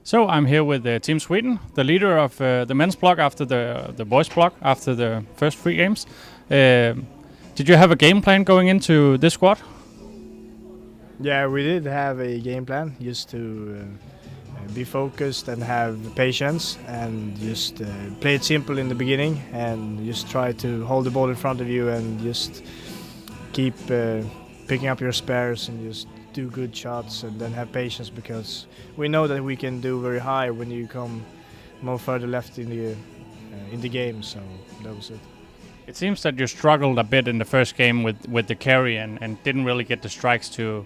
So I'm here with Team Sweden, the leader of the men's block after the boys block after the first 3 games. Did you have a game plan going into this squad? Yeah, we did have a game plan just to be focused and have patience and just play it simple in the beginning and just try to hold the ball in front of you and just keep picking up your spares and just do good shots and then have patience, because we know that we can do very high when you come more further left in the game. So that was it. It seems that you struggled a bit in the first game with the carry and didn't really get the strikes to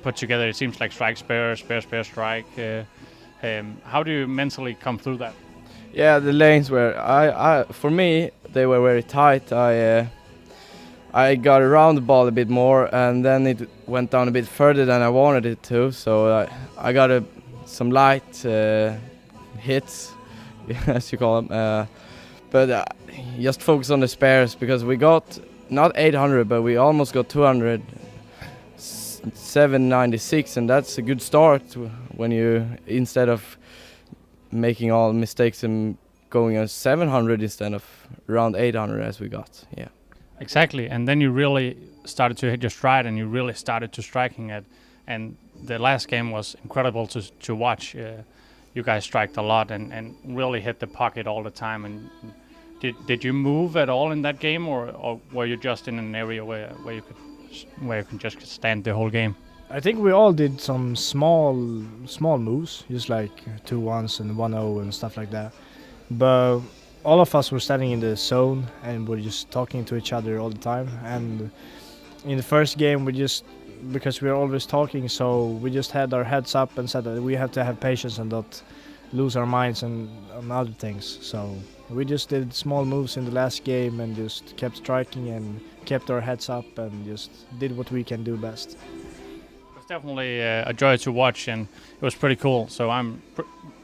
put together. It seems like strike, spare, strike. How do you mentally come through that? Yeah, the lanes were, for me, they were very tight. I got around the ball a bit more, and then it went down a bit further than I wanted it to. So I got some light hits, as you call them. But just focus on the spares, because we got not 800, but we almost got 200, 796, and that's a good start when you, instead of making all mistakes and going on 700 instead of around 800 as we got. Yeah. Exactly, and then you really started to hit your stride, and you really started to striking it. And the last game was incredible to watch. You guys striked a lot and really hit the pocket all the time. And did you move at all in that game, or were you just in an area where you can just stand the whole game? I think we all did some small moves, just like 2-1s and 1-0 and stuff like that. But all of us were standing in the zone and we're just talking to each other all the time. And in the first game, because we were always talking, so we just had our heads up and said that we have to have patience and not lose our minds on other things. So we just did small moves in the last game and just kept striking and kept our heads up and just did what we can do best. It was definitely a joy to watch, and it was pretty cool. So I'm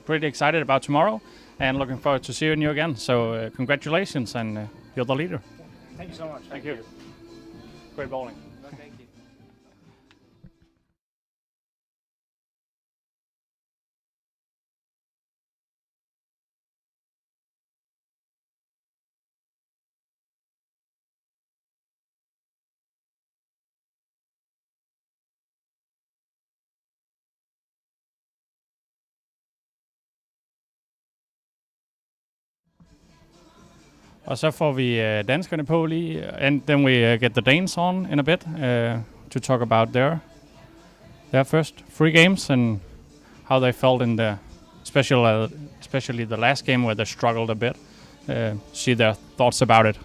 pretty excited about tomorrow and looking forward to seeing you again. So congratulations, and you're the leader. Thank you so much. Thank you. Great bowling. Thank you. Og så får vi danskerne på lige, and then we get the Danes on in a bit to talk about their first 3 games and how they felt in the especially the last game where they struggled a bit. See their thoughts about it.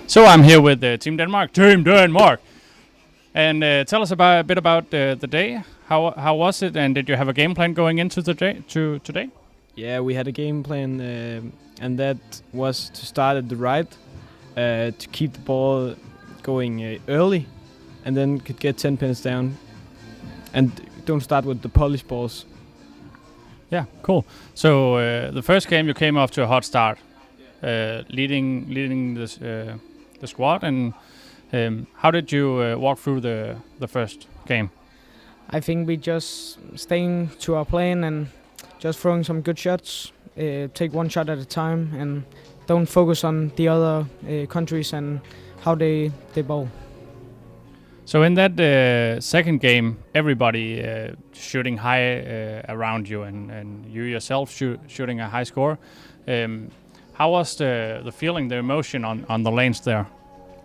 So I'm here with Team Denmark. And tell us a bit about the day. How was it, and did you have a game plan going into today? Yeah, we had a game plan, and that was to start at the right, to keep the ball going early, and then could get 10 pins down, and don't start with the polish balls. Yeah, cool. So the first game you came off to a hot start, leading the squad, and how did you walk through the first game? I think we just staying to our plan and just throwing some good shots, take one shot at a time, and don't focus on the other countries and how they bowl. So in that second game, everybody shooting high around you, and you yourself shooting a high score. How was the feeling, the emotion on the lanes there?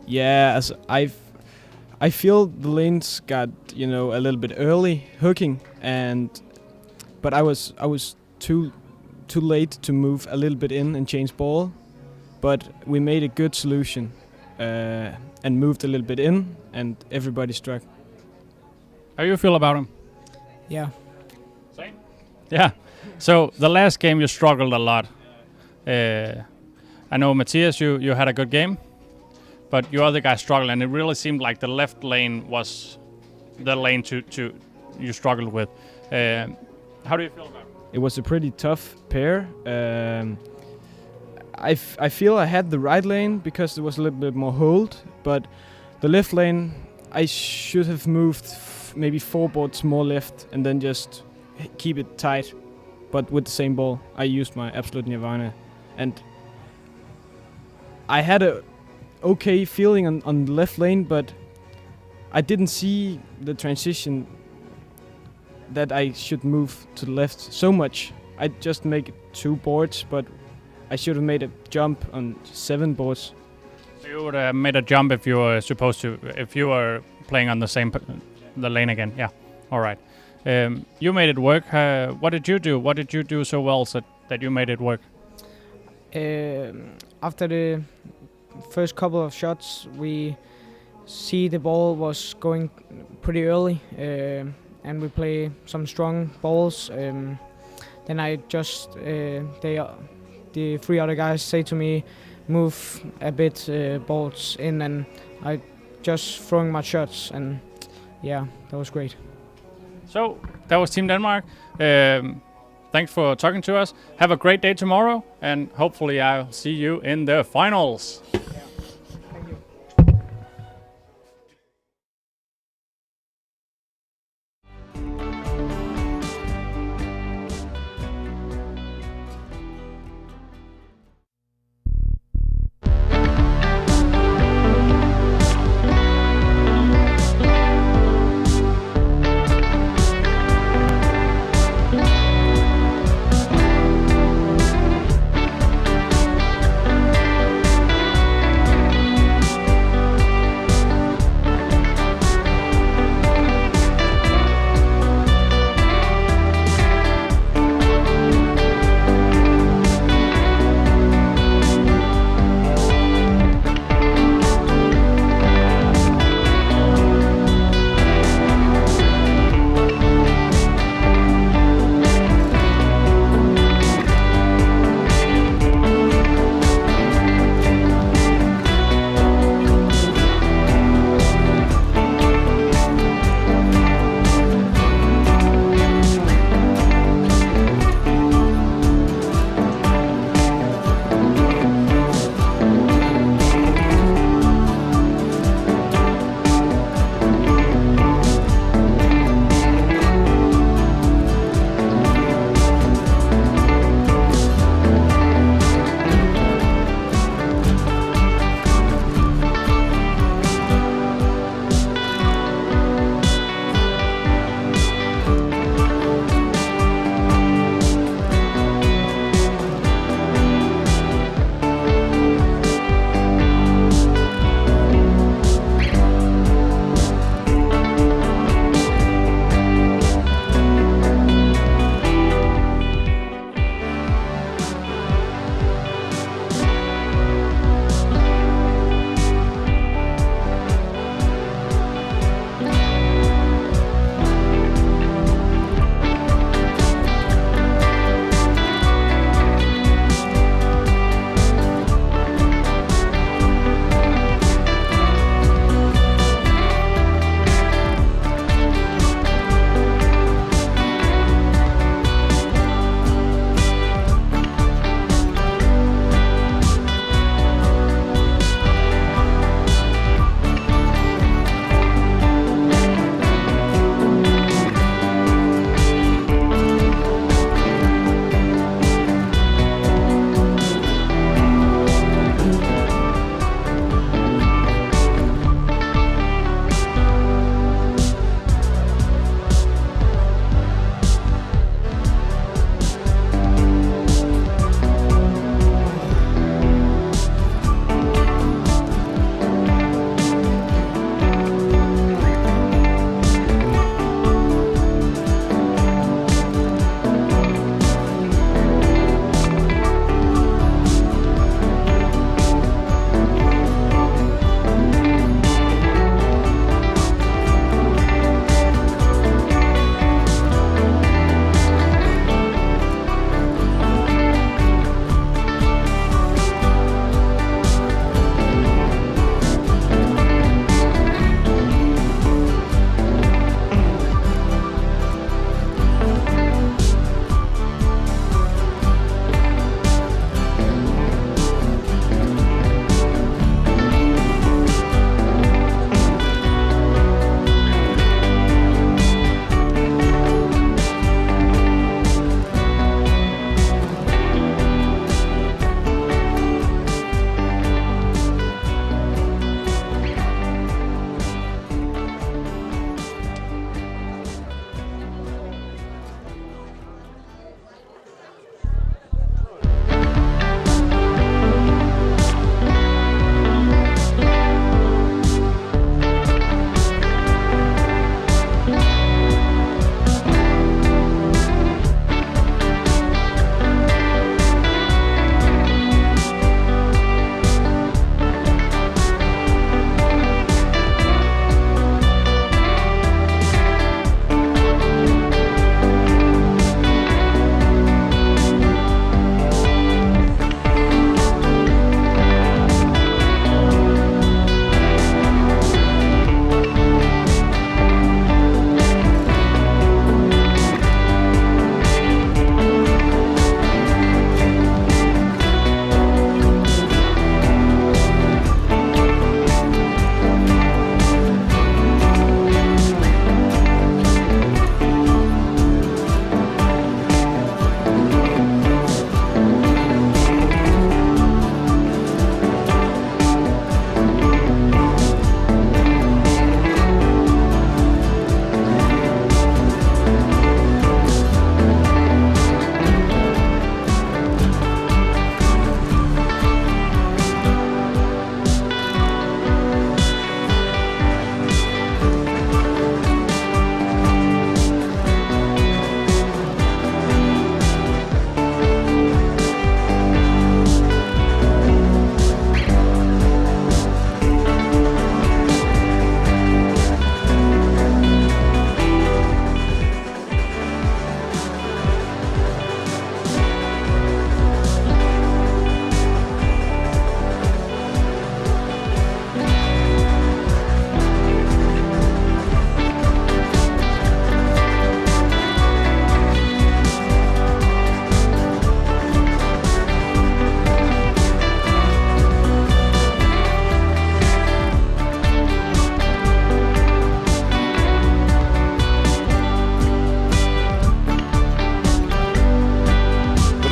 Yeah, as I feel the lanes got a little bit early hooking, but I was too late to move a little bit in and change ball, but we made a good solution and moved a little bit in, and everybody struck. How you feel about him? Yeah. Same. Yeah. So the last game you struggled a lot. I know Matthias, you had a good game, but your other guy struggled, and it really seemed like the left lane was the lane to you struggled with. How do you feel about it? It was a pretty tough pair. I feel I had the right lane because there was a little bit more hold, but the left lane I should have moved maybe 4 boards more left and then just keep it tight. But with the same ball, I used my absolute nirvana, and I had a okay feeling on the left lane, but I didn't see the transition that I should move to the left so much. I just make 2 boards, but I should have made a jump on 7 boards. So you would have made a jump if you were supposed to, if you were playing on the lane again. Yeah. All right. You made it work. What did you do? What did you do so well that you made it work? After the first couple of shots, we see the ball was going pretty early, and we play some strong balls. Then I just the 3 other guys say to me, move a bit balls in, and I just throwing my shots, and yeah, that was great. So that was Team Denmark. Thanks for talking to us. Have a great day tomorrow, and hopefully I'll see you in the finals.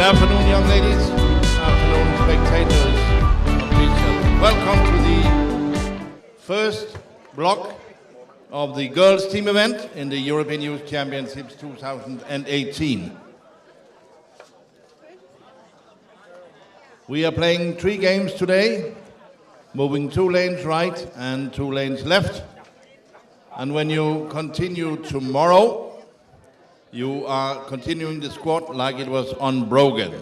afternoon, young ladies. Good afternoon, spectators of Beach. Welcome to the first block of the girls' team event in the European Youth Championships 2018. We are playing 3 games today, moving 2 lanes right and 2 lanes left. And when you continue tomorrow, you are continuing the squat like it was unbroken.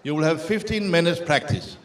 You will have 15 minutes practice.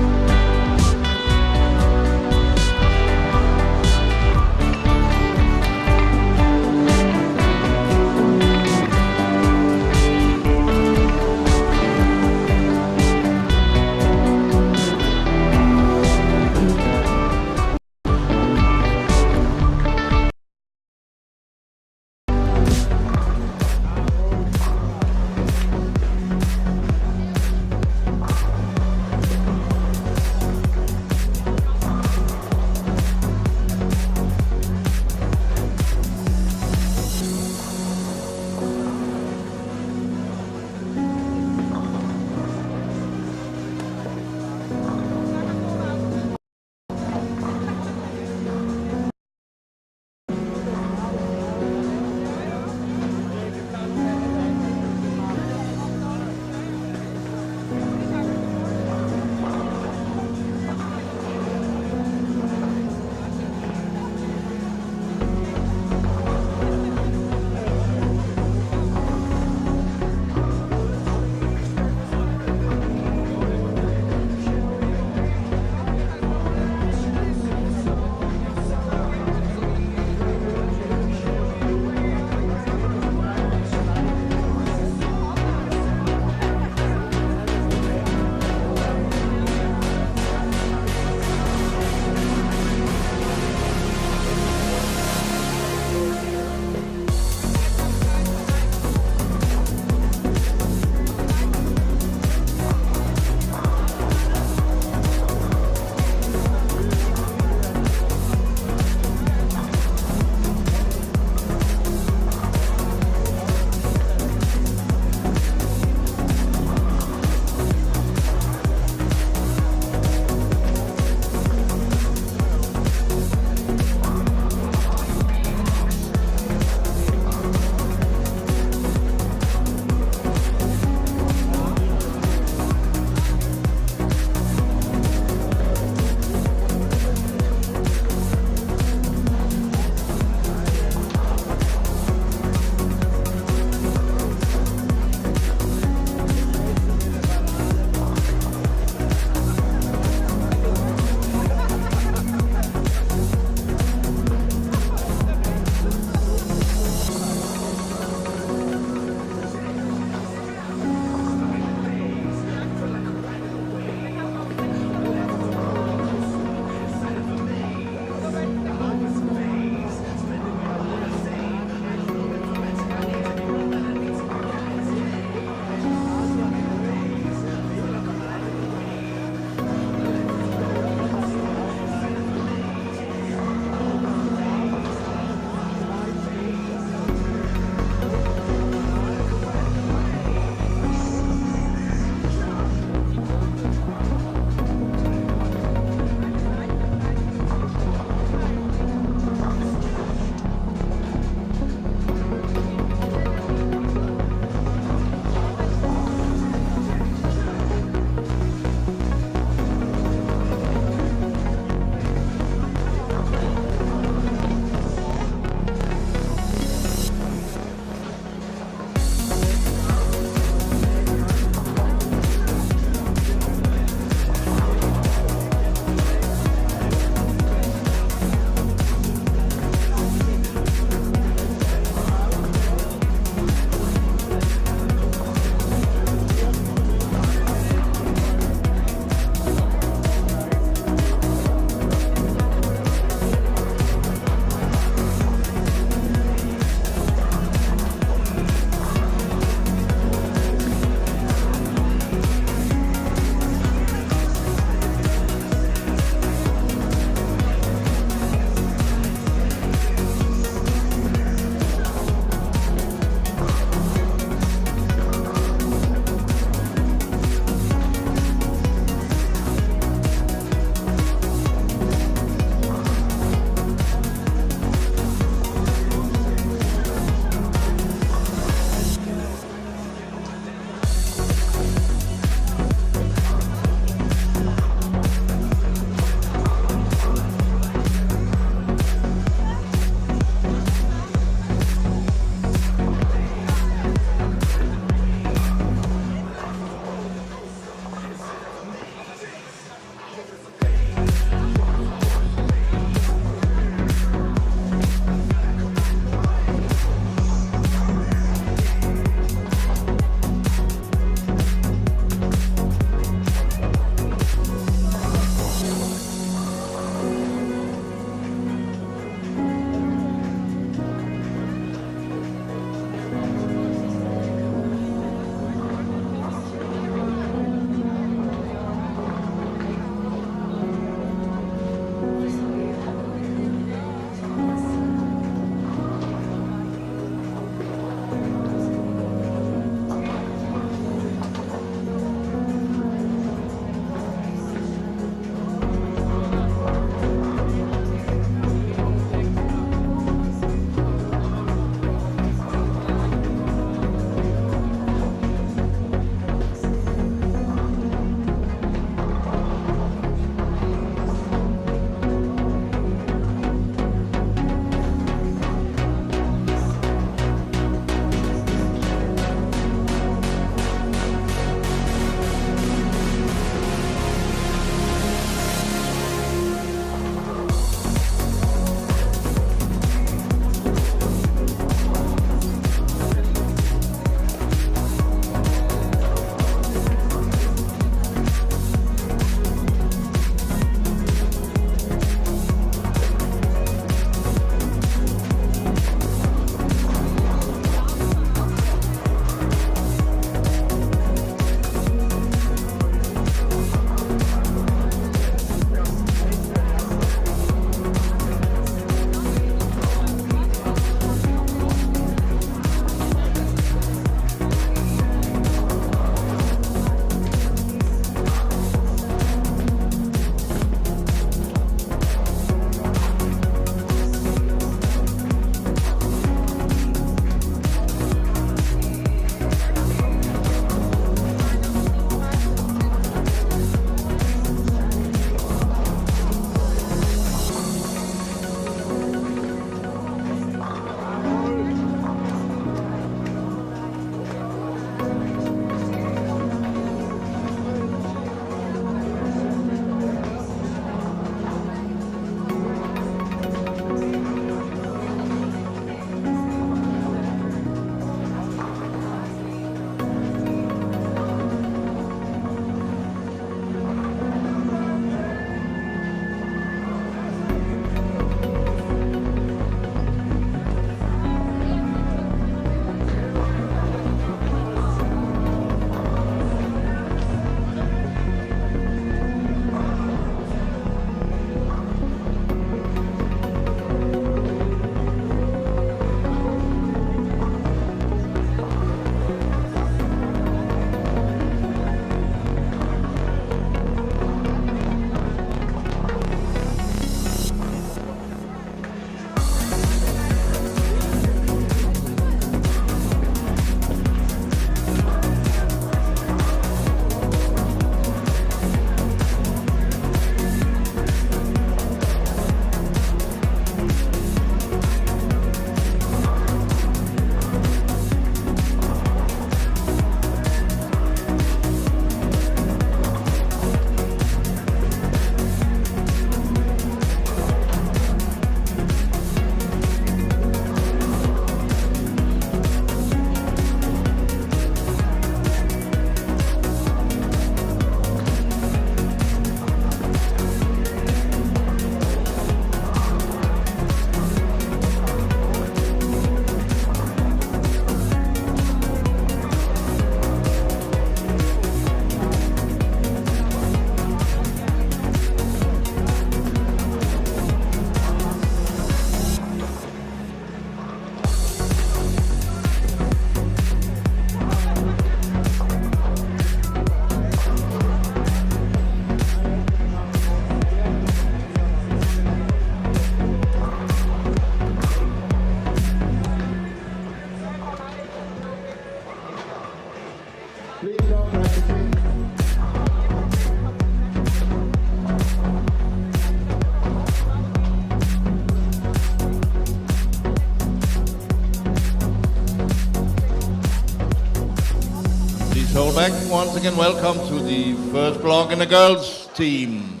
back once again. Welcome to the first block in the girls' team.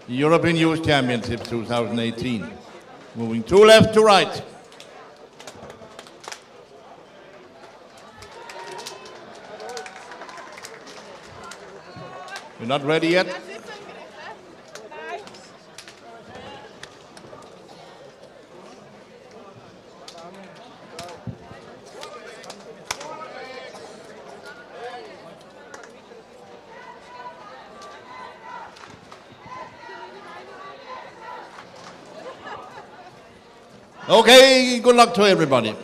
European Youth Championships 2018. Moving to left to right. You're not ready yet? Okay, good luck to everybody.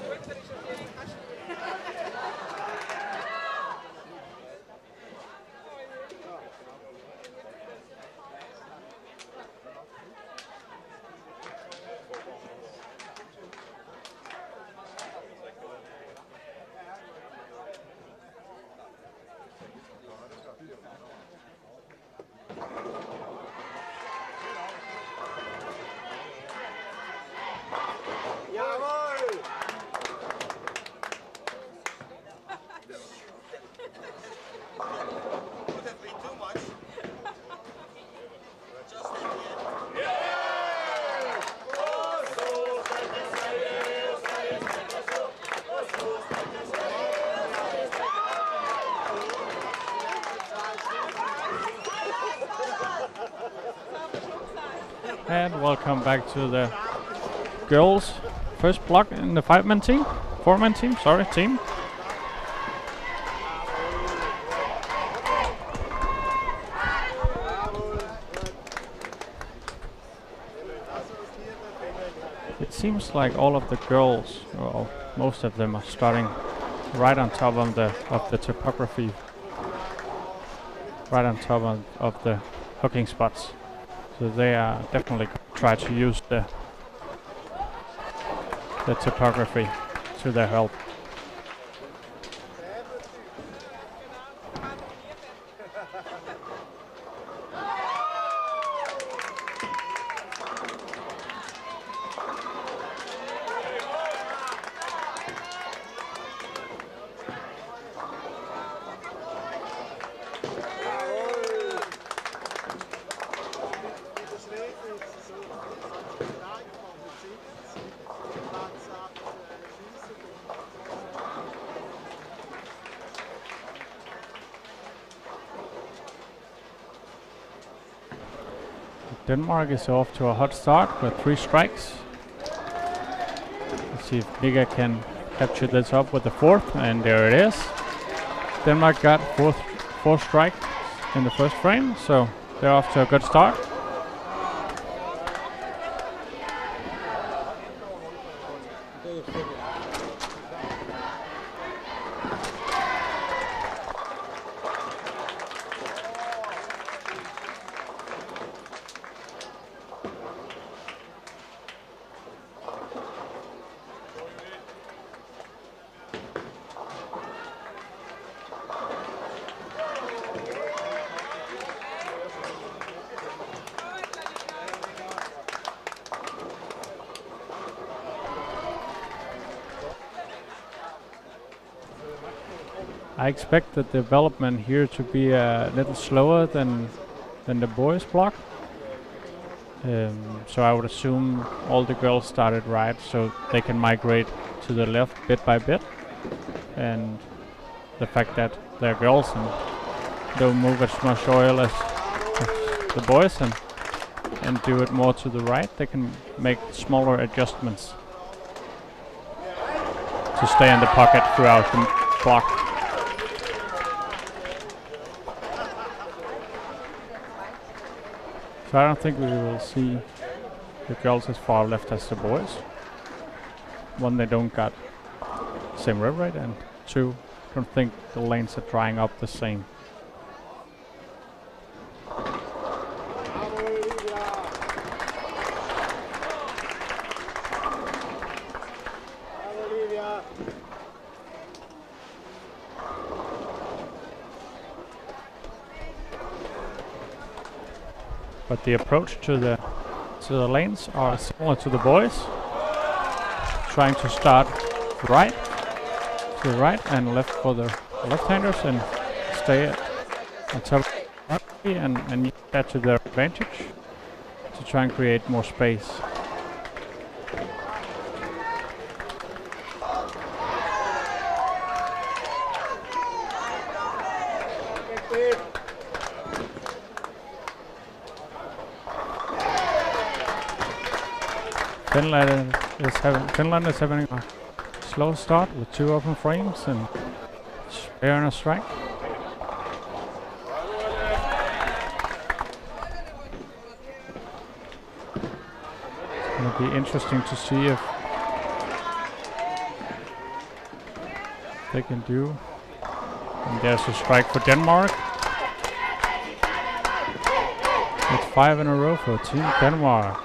And welcome back to the girls' first block in the four-man team. It seems like all of the girls, well, most of them are starting right on top of the topography, right on top of the hooking spots. So they are definitely try to use the topography to their help. Denmark is off to a hot start with 3 strikes. Let's see if Liga can capture this up with the 4th, and there it is. Denmark got 4 strikes in the first frame, so they're off to a good start. I expect the development here to be a little slower than the boys block. So I would assume all the girls started right, so they can migrate to the left bit by bit. And the fact that they're girls and don't move as much oil as the boys and do it more to the right, they can make smaller adjustments to stay in the pocket throughout the block. So I don't think we will see the girls as far left as the boys. One, they don't got same rev rate, and 2, don't think the lanes are drying up the same. But the approach to the lanes are similar to the boys. Trying to start right to the right and left for the left-handers, and stay on top of the and use that to their advantage to try and create more space. Finland is having a slow start with 2 open frames and spare and a strike. It's going to be interesting to see if they can do. And there's a strike for Denmark. It's 5 in a row for Team Denmark.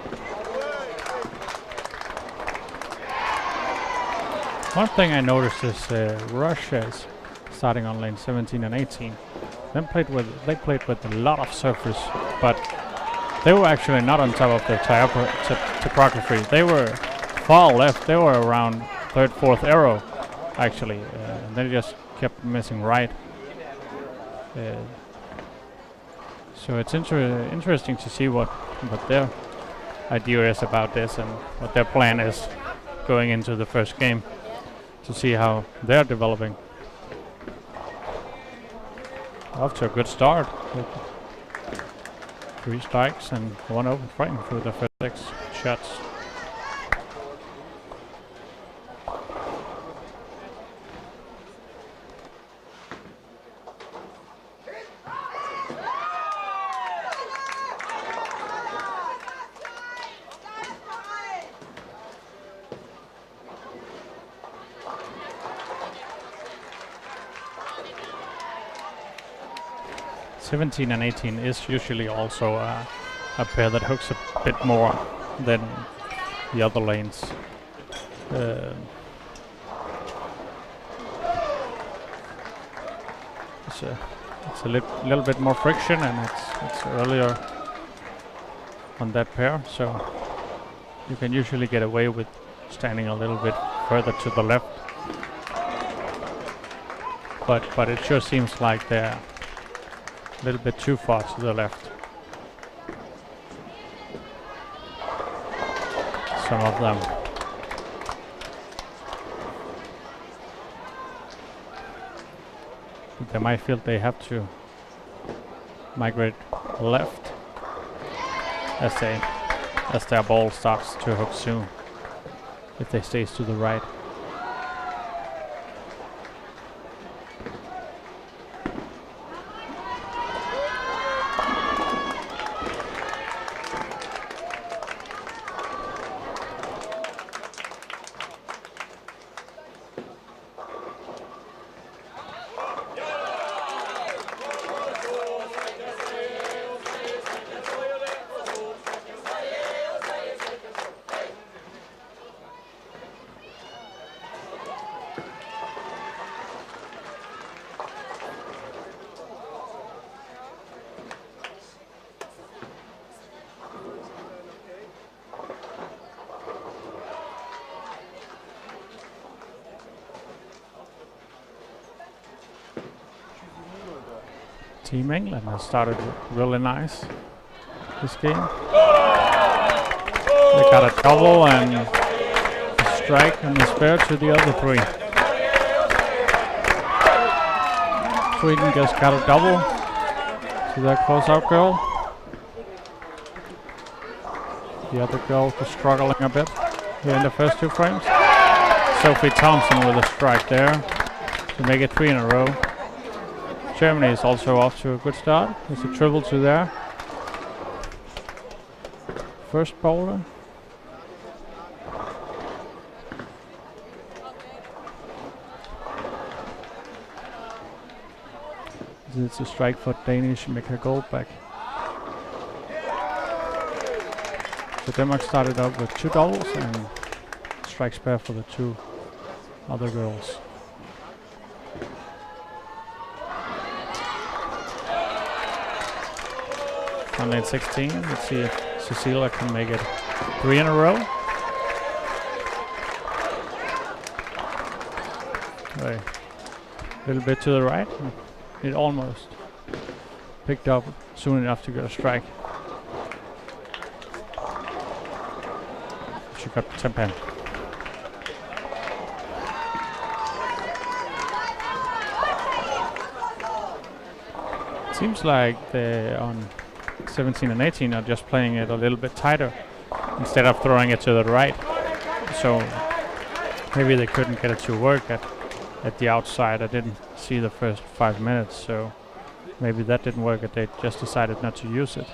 One thing I noticed is Russia is starting on lane 17 and 18. They played with a lot of surfers, but they were actually not on top of the topography. They were far left. They were around 3rd, 4th arrow, actually, and they just kept missing right. So it's interesting to see what their idea is about this and what their plan is going into the first game, to see how they're developing. Off to a good start with 3 strikes and 1 open frame for the first 6 shots. '17 and 18 is usually also a pair that hooks a bit more than the other lanes. It's a little bit more friction, and it's earlier on that pair, so you can usually get away with standing a little bit further to the left. But it sure seems like they're a little bit too far to the left. Some of them. But they might feel they have to migrate left as their ball starts to hook soon, if they stays to the right. Team England has started really nice this game. They got a double and a strike and a spare to the other 3. Sweden just got a double to that close-out girl. The other girl was struggling a bit here in the first 2 frames. Sophie Thompson with a strike there to make it 3 in a row. Germany is also off to a good start. There's a triple to there. First bowler. It's a strike for Danish Mika Goldback. So Denmark started out with 2 doubles and strike spare for the 2 other girls. On lane 16, let's see if Cecilia can make it 3 in a row. A little bit to the right. it almost picked up soon enough to get a strike. She got 10 pen. Seems like they on 17 and 18 are just playing it a little bit tighter instead of throwing it to the right. So maybe they couldn't get it to work at the outside. I didn't see the first 5 minutes, so maybe that didn't work and they just decided not to use it.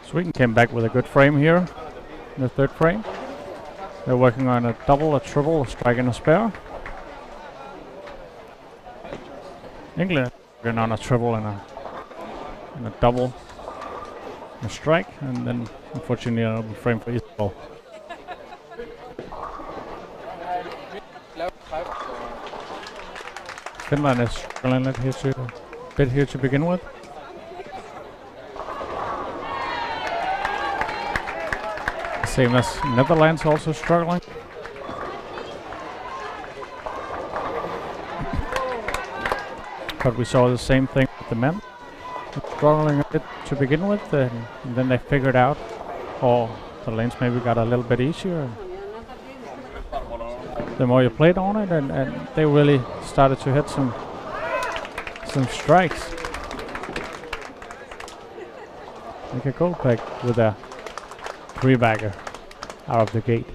Sweden came back with a good frame here in the third frame. They're working on a double, a triple, a strike and a spare. England working on a triple and a double, a strike, and then unfortunately an open frame for Israel. Finland is struggling a bit here to begin with. Same as Netherlands also struggling. But we saw the same thing with the men. Struggling a bit to begin with, and then they figured out, or the lanes maybe got a little bit easier. The more you played on it, and they really started to hit some strikes. Make a goal back with a three-bagger out of the gate.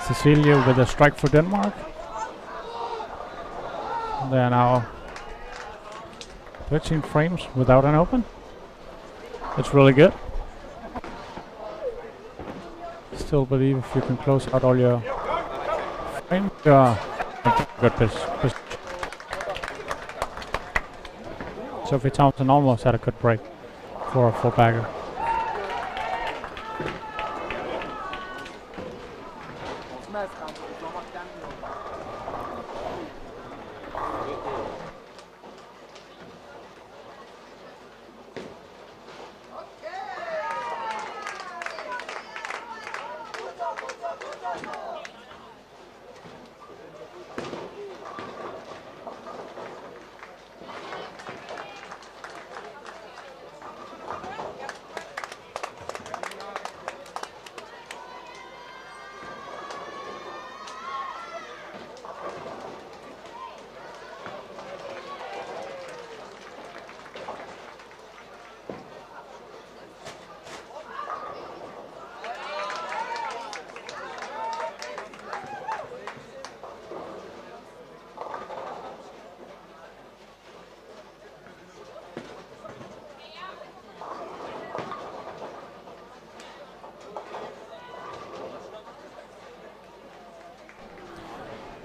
Cecilia with a strike for Denmark. They are now 13 frames without an open. It's really good. Still believe if you can close out all your frames, you are in good position. Sophie Thompson almost had a good break for a full-bagger.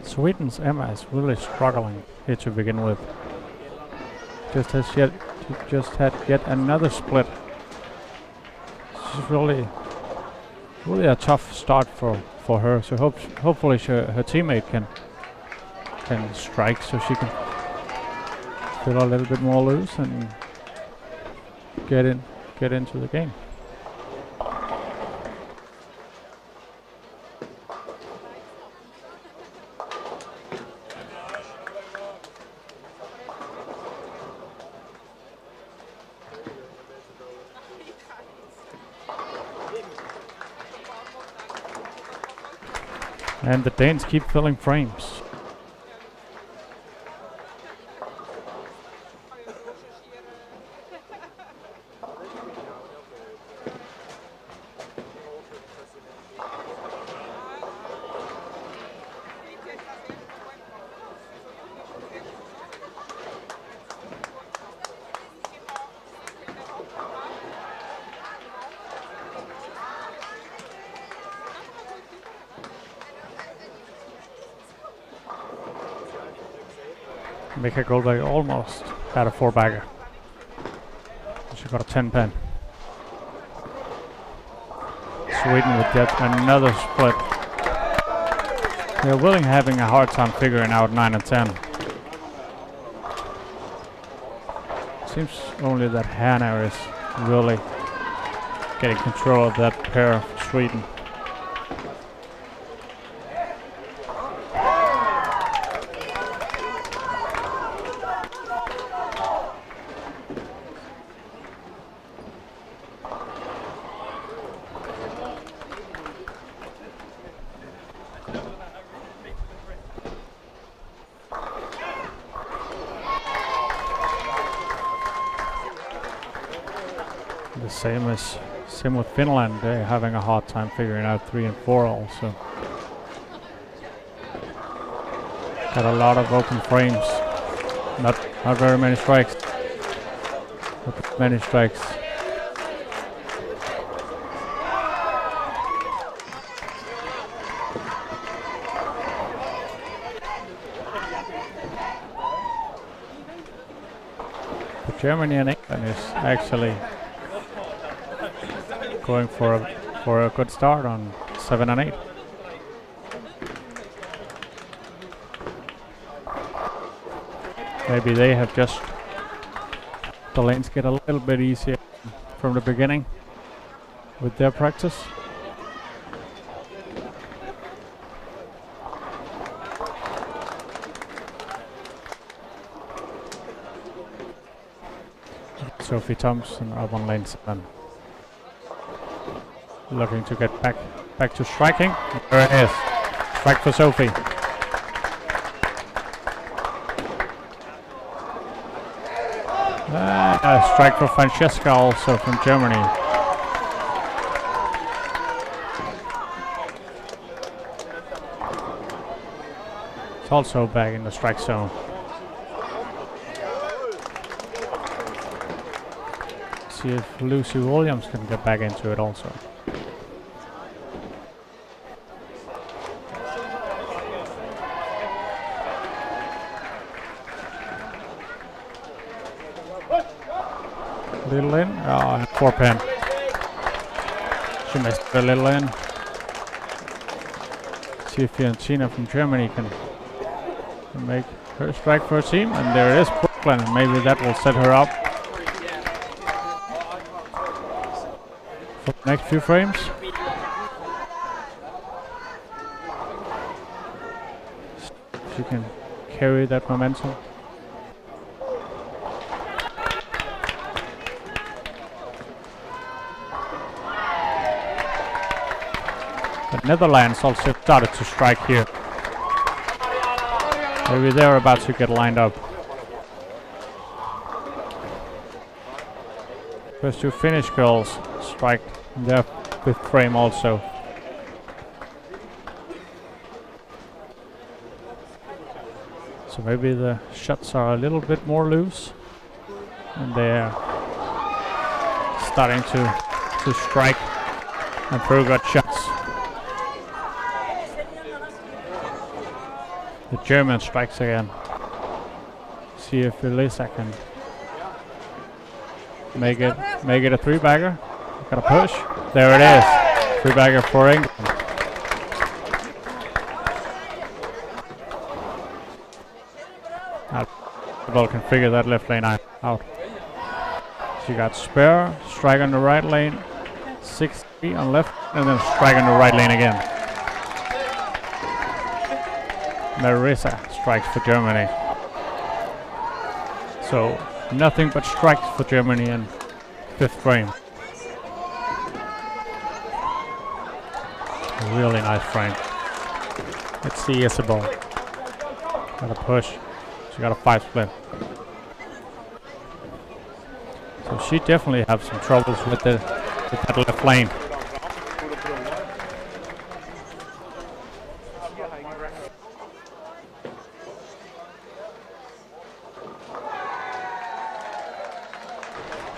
Sweden's Emma is really struggling here to begin with. Just had yet another split. It's really a tough start for her. So hopefully her teammate can strike so she can feel a little bit more loose and get into the game. And the Danes keep filling frames. Mika Goldberg almost had a 4-bagger. She got a 10-pin. Sweden with yet another split. They're really having a hard time figuring out 9 and 10. Seems only that Hannah is really getting control of that pair of Sweden. Same with Finland. They're having a hard time figuring out 3 and 4 also. Got a lot of open frames. Not very many strikes. Not many strikes. But Germany and England is actually going for a good start on 7 and 8. Maybe they have just the lanes get a little bit easier from the beginning with their practice. Sophie Thompson up on lane 7. Looking to get back to striking. There it is. Strike for Sophie. A strike for Francesca also from Germany. It's also back in the strike zone. See if Lucy Williams can get back into it also. Little in, forehand. She missed a little in. See if Fiorentina from Germany can make her strike for a team, and there it is, Brooklyn, and maybe that will set her up for the next few frames. She can carry that momentum. The Netherlands also started to strike here. Maybe they're about to get lined up. First two Finnish girls strike their fifth frame also. So maybe the shots are a little bit more loose, and they're starting to strike and throw good shots. The German strikes again. See if Elisa can make it a three-bagger. Got a push. There it is. Three-bagger for England. The ball can figure that left lane out. She got spare, strike on the right lane, 6-3 on left, and then strike on the right lane again. Marisa strikes for Germany. So nothing but strikes for Germany in fifth frame. A really nice frame. Let's see Isabel. Got a push. She got a 5 split. So she definitely has some troubles with that left lane.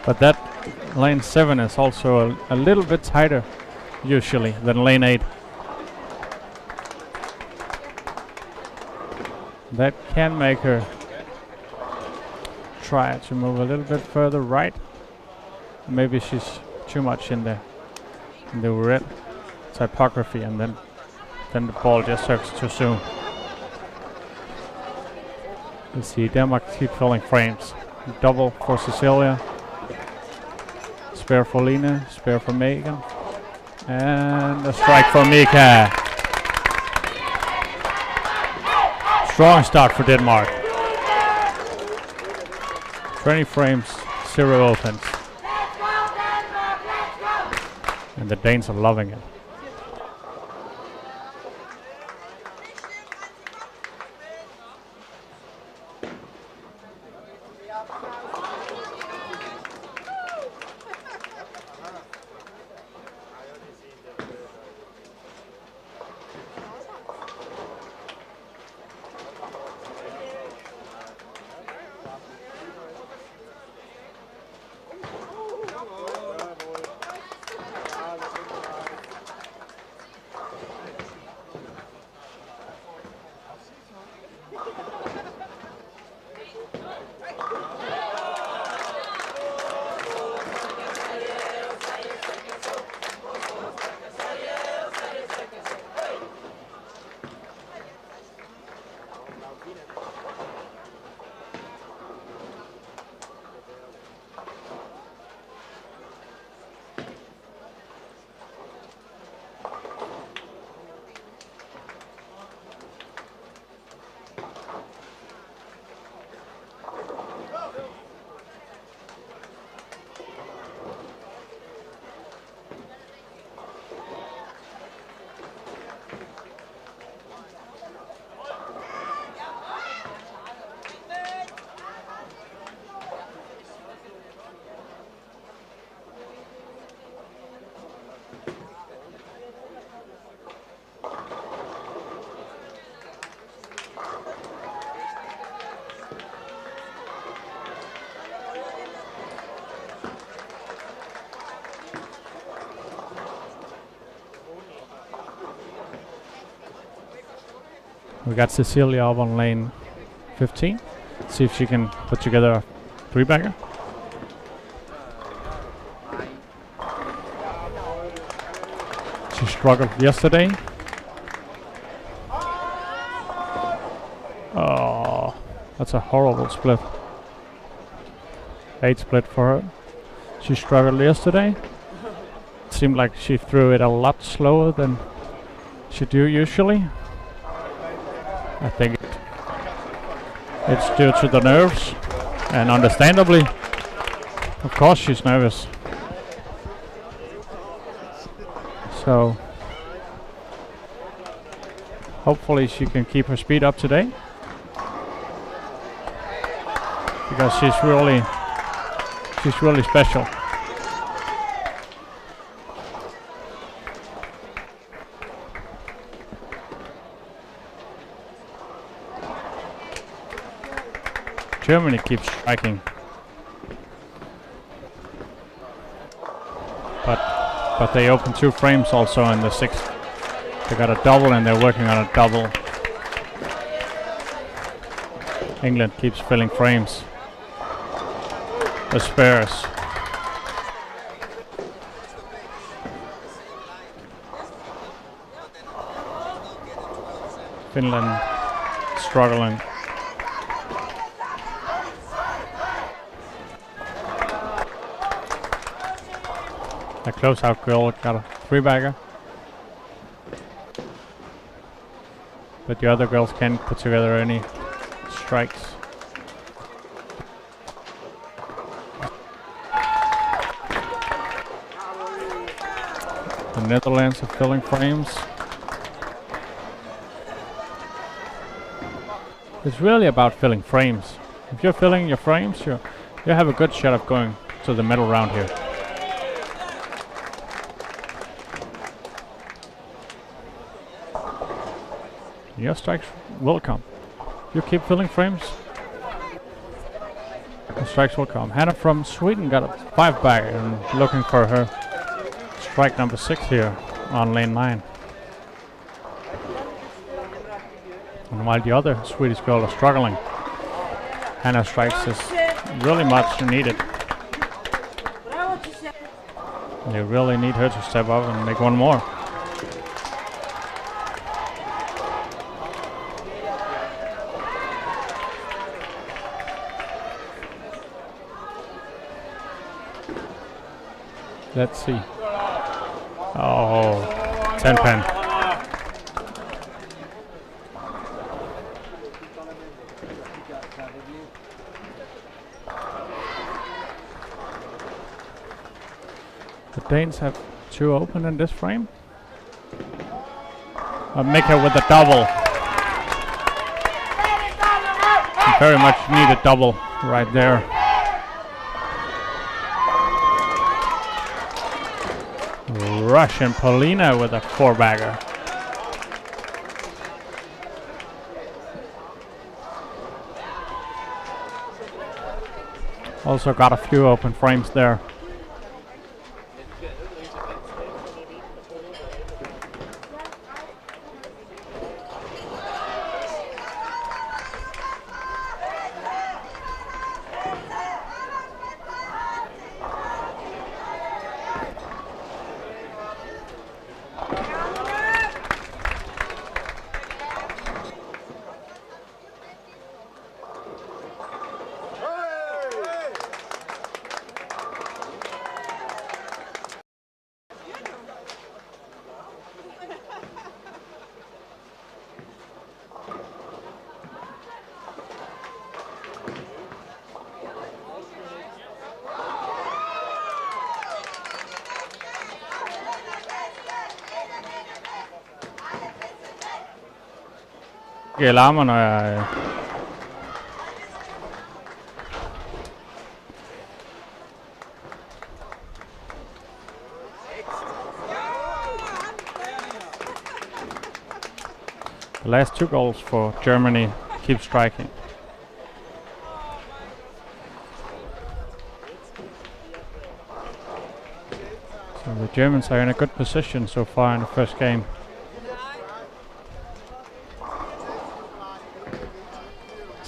But that lane 7 is also a little bit tighter usually than lane 8. That can make her try to move a little bit further right. Maybe she's too much in the red typography, and then the ball just circles too soon. Let's see, Denmark keep filling frames. Double for Cecilia. Spare for Lena, spare for Megan, and a strike for Mika. Strong start for Denmark. 20 frames, 0 opens. And the Danes are loving it. We got Cecilia up on lane 15. See if she can put together a three-bagger. She struggled yesterday. Oh, that's a horrible split. 8 split for her. She struggled yesterday. It seemed like she threw it a lot slower than she do usually. I think it's due to the nerves, and understandably, of course she's nervous. So hopefully she can keep her speed up today, because she's really special. Germany keeps striking, but they open 2 frames also in the 6th. They got a double and they're working on a double. England keeps filling frames. The spares. Finland struggling. The close-out girl got a three-bagger, but the other girls can't put together any strikes. The Netherlands are filling frames. It's really about filling frames. If you're filling your frames, you have a good shot of going to the middle round here. Your strikes will come. If you keep filling frames, the strikes will come. Hannah from Sweden got a 5-bagger and looking for her strike number 6 here on lane 9. And while the other Swedish girls are struggling, Hannah's strikes is really much needed. They really need her to step up and make one more. Let's see. Oh, 10-pen. The Danes have 2 open in this frame. Mika with the double. Very much needed double right there. Russian Polina with a 4-bagger. Also got a few open frames there. Alarmerne er the last 2 goals for Germany. Keep striking. So the Germans are in a good position so far in the first game.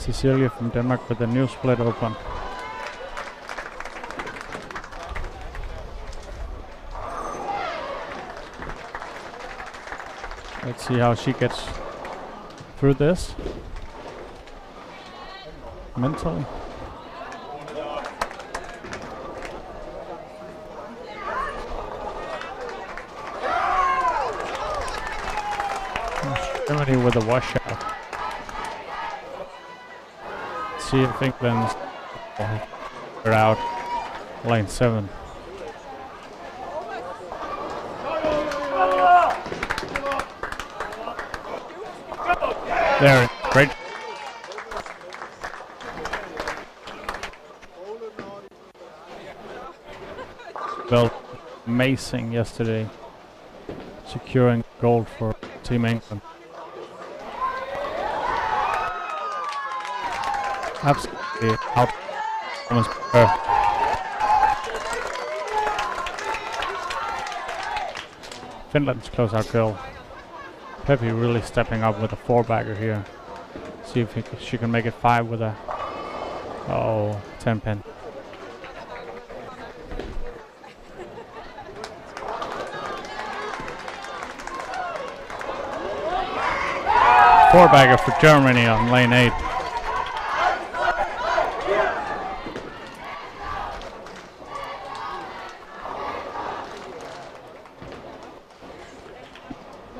Cecilia from Denmark with a new split open. Let's see how she gets through this mentally. Germany with a washout. Let's see if England's are out lane 7. There, great. Well, amazing yesterday, securing gold for Team England. Absolutely out. Finland's closeout girl. Peppy really stepping up with a 4-bagger here. See if she can make it 5 with a 10 pin. Four-bagger for Germany on lane 8.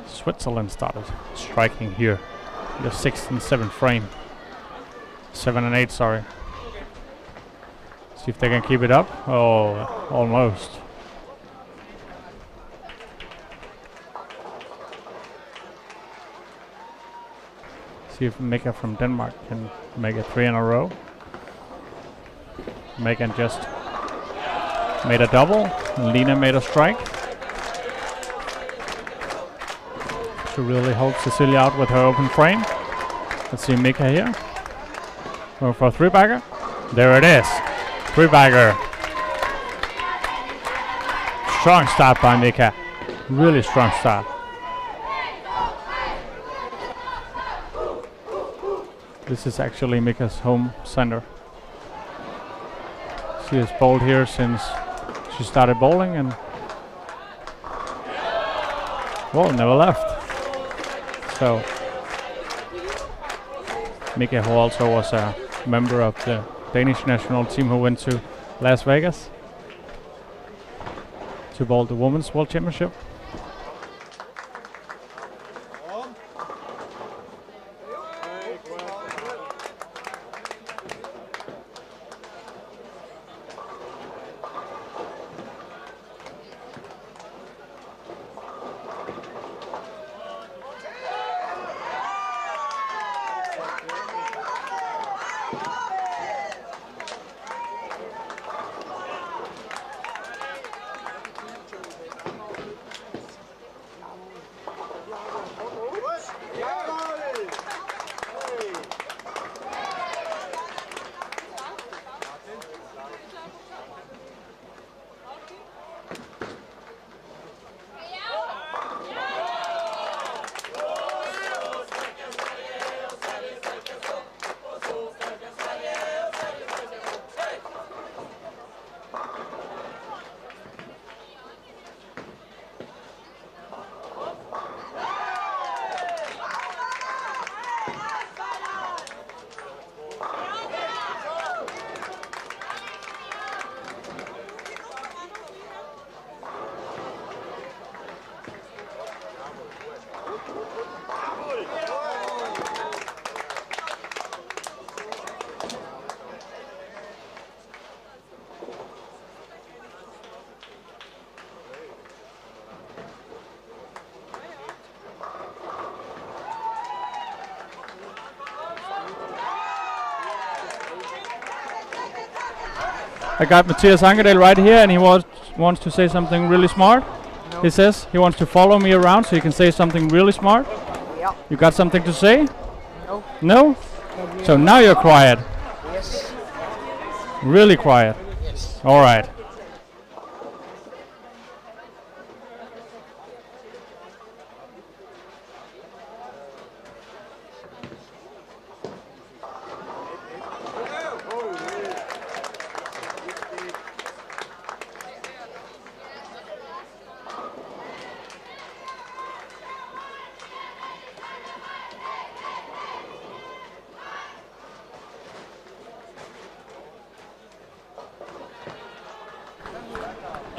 Switzerland started striking here in the 6th and 7th frame. 7 and 8, sorry. See if they can keep it up. Oh, almost. See if Mika from Denmark can make it 3 in a row. Megan just made a double. Lena made a strike. She really holds Cecilia out with her open frame. Let's see Mika here. Going for a 3-bagger. There it is. 3-bagger. Strong start by Mika. Really strong start. This is actually Mika's home center. She has bowled here since she started bowling and well, never left. So Mika, who also was a member of the Danish national team who went to Las Vegas to bowl the Women's World Championship. I got Matthias Ankerdal right here, and he wants to say something really smart. No. He says he wants to follow me around so he can say something really smart. Yeah. You got something to say? No. No? So now you're quiet? Yes. Really quiet? Yes. All right.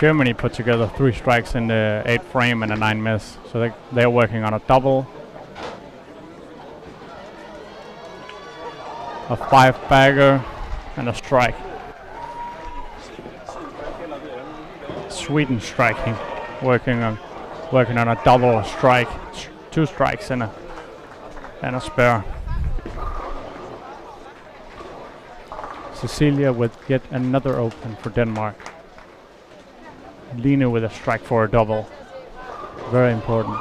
Germany put together 3 strikes in the 8 frame and a 9 miss. So they're working on a double, a 5 bagger, and a strike. Sweden striking, working on a double, a strike, 2 strikes and a spare. Cecilia with yet another open for Denmark. Line with a strike for a double. Very important.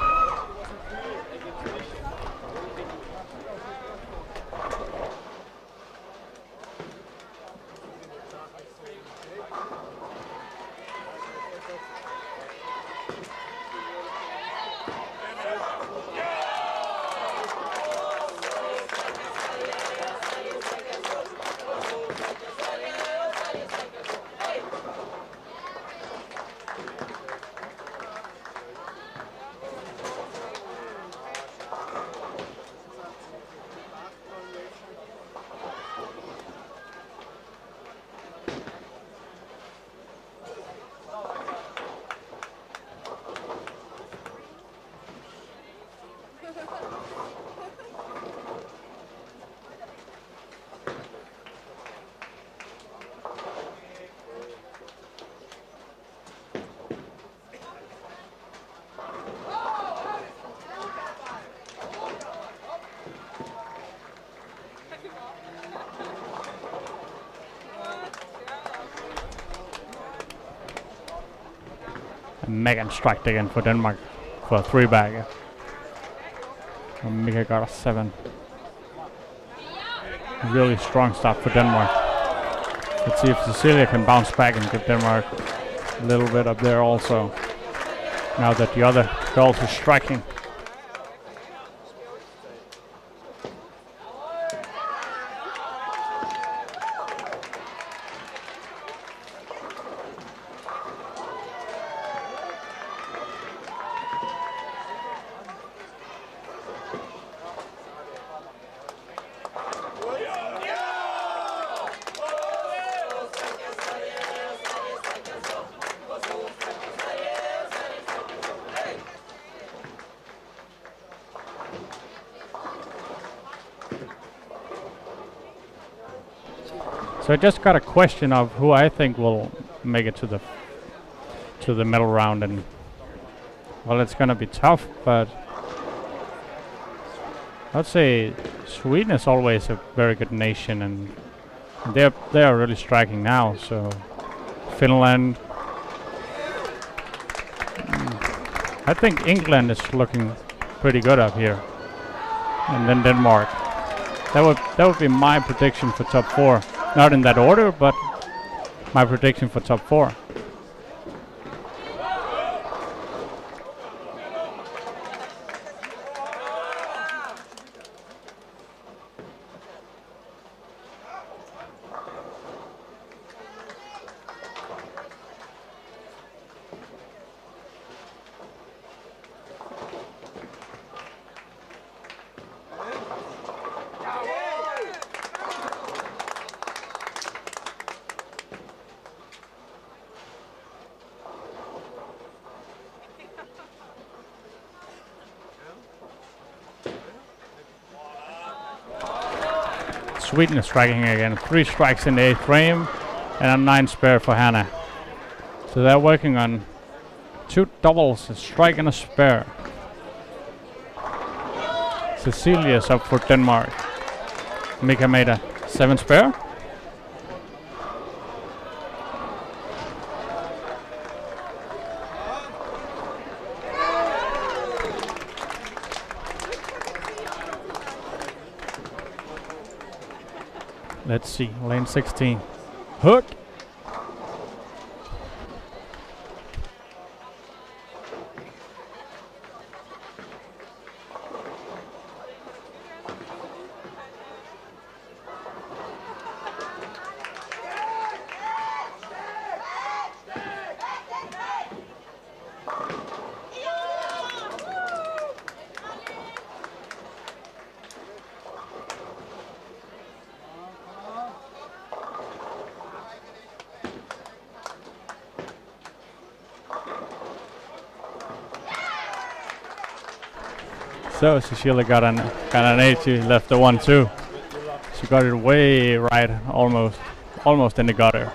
Megan striked again for Denmark for a 3 bagger. And Mika got a 7. Really strong start for Denmark. Let's see if Cecilia can bounce back and give Denmark a little bit up there also. Now that the other girls are striking. So I just got a question of who I think will make it to the middle round, and well, it's gonna be tough, but I'd say Sweden is always a very good nation, and they are really striking now. So Finland, I think England is looking pretty good up here, and then Denmark. That would be my prediction for top 4. Not in that order, but my prediction for top 4. Sweden is striking again. 3 strikes in the 8th frame and a 9 spare for Hannah. So they're working on 2 doubles, a strike and a spare. Cecilia's up for Denmark. Mika made a 7 spare. Let's see, lane 16. Hook. So Cecilia got an 8. She left the 1-2. She got it way right, almost in the gutter.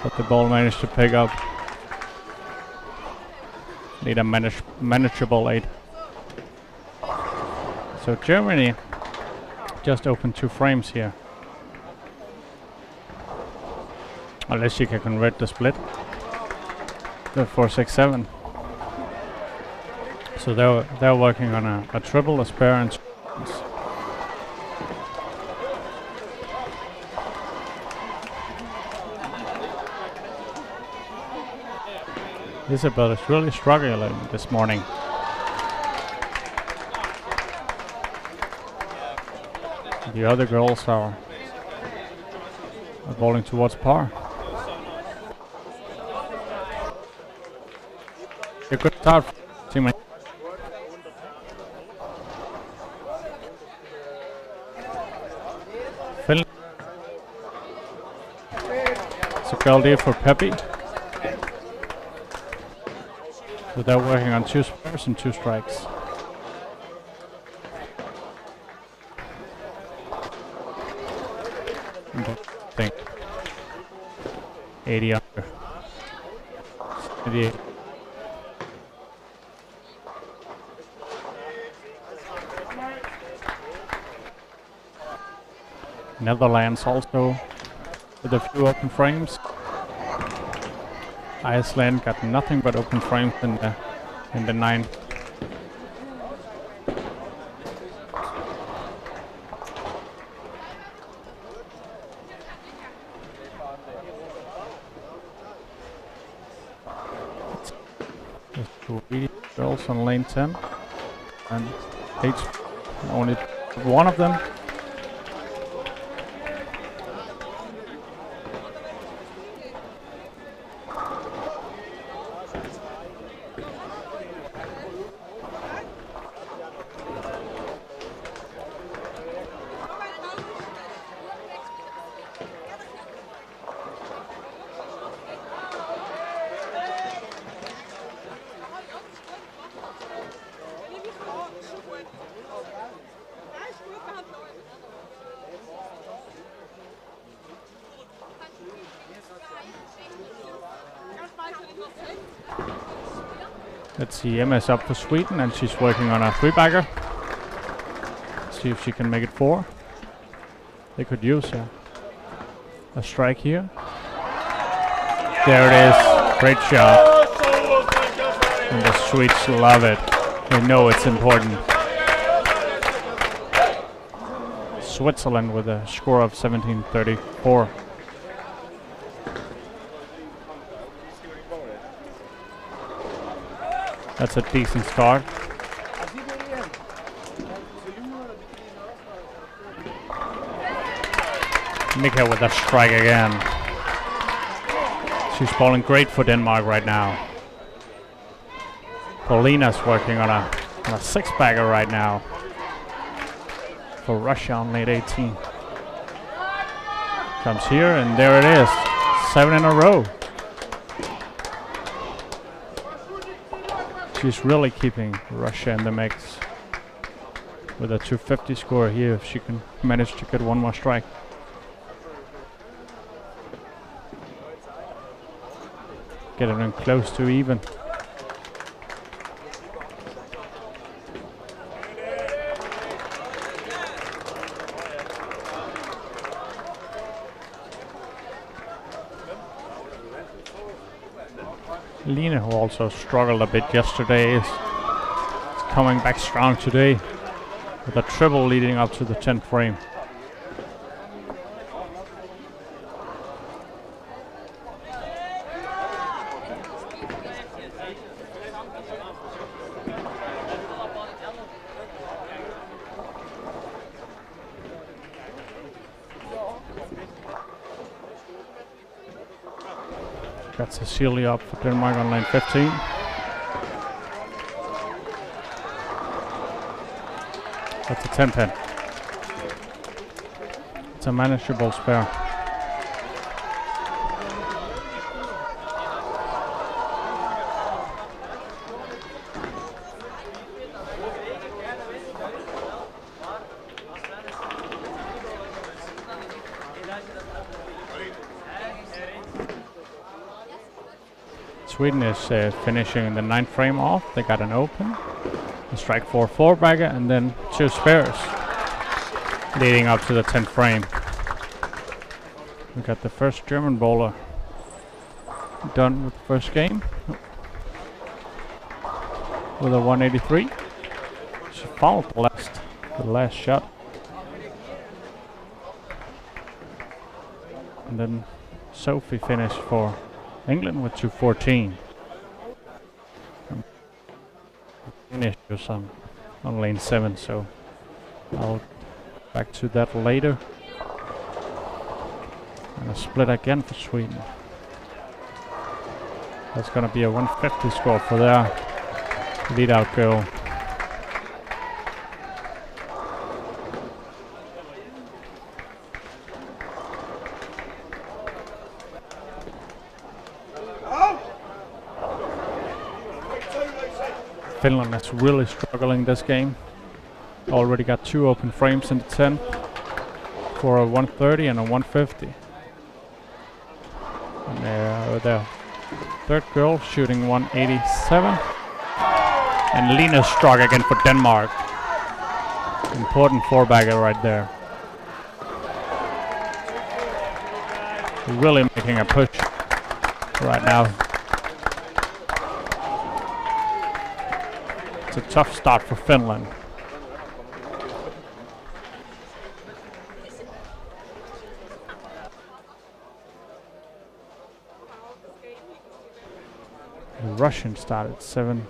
But the ball managed to pick up. Need a manageable 8. So Germany just opened 2 frames here. Unless she can convert the split. The 4-6-7. So they're working on a triple, a spare, and Isabel is really struggling this morning. The other girls are bowling towards par. A good start for Team. Finland. It's a goal deal for Peppy. So they're working on 2 spares and 2 strikes. I think 80 under. 78. Netherlands also with a few open frames. Iceland got nothing but open frames in the 9. There's 2 girls on lane 10 and 8. Only one of them. Let's see, MS up for Sweden, and she's working on a 3-bagger. See if she can make it 4. They could use a strike here. There it is, great shot. And the Swedes love it. They know it's important. Switzerland with a score of 17-34. That's a decent start. Mika with a strike again. She's bowling great for Denmark right now. Paulina's working on a 6-bagger right now for Russia on late 18. Comes here, and there it is. 7 in a row. She's really keeping Russia in the mix with a 250 score here if she can manage to get 1 more strike. Get it in close to even. Line, who also struggled a bit yesterday, is coming back strong today with a triple leading up to the 10th frame. Got Cecilia up for Denmark on lane 15. That's a 10-pin. It's a manageable spare. Sweden is finishing the 9th frame off. They got an open, a strike 4 bagger, and then 2 spares, leading up to the 10th frame. We got the first German bowler done with the first game with a 183. She fouled the last shot. And then Sophie finished for England with 214. Finish was on lane 7, so I'll back to that later. And a split again for Sweden. That's gonna be a 150 score for their lead out girl. Finland is really struggling this game. Already got 2 open frames in the 10 for a 130 and a 150. And the third girl shooting 187. And Lina struck again for Denmark. Important 4-bagger right there. Really making a push right now. It's a tough start for Finland. The Russian started 7-91.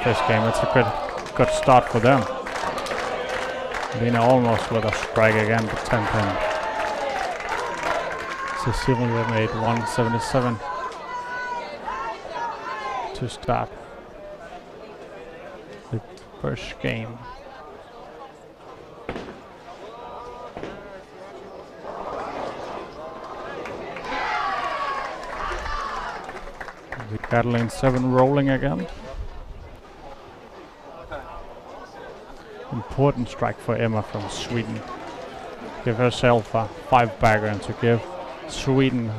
First game, it's a good start for them. Lina almost with a strike again, but 10 pin. Cecilia made 177 to start the first game. We got lane 7 rolling again. Important strike for Emma from Sweden. Give herself a 5-bagger and to give Sweden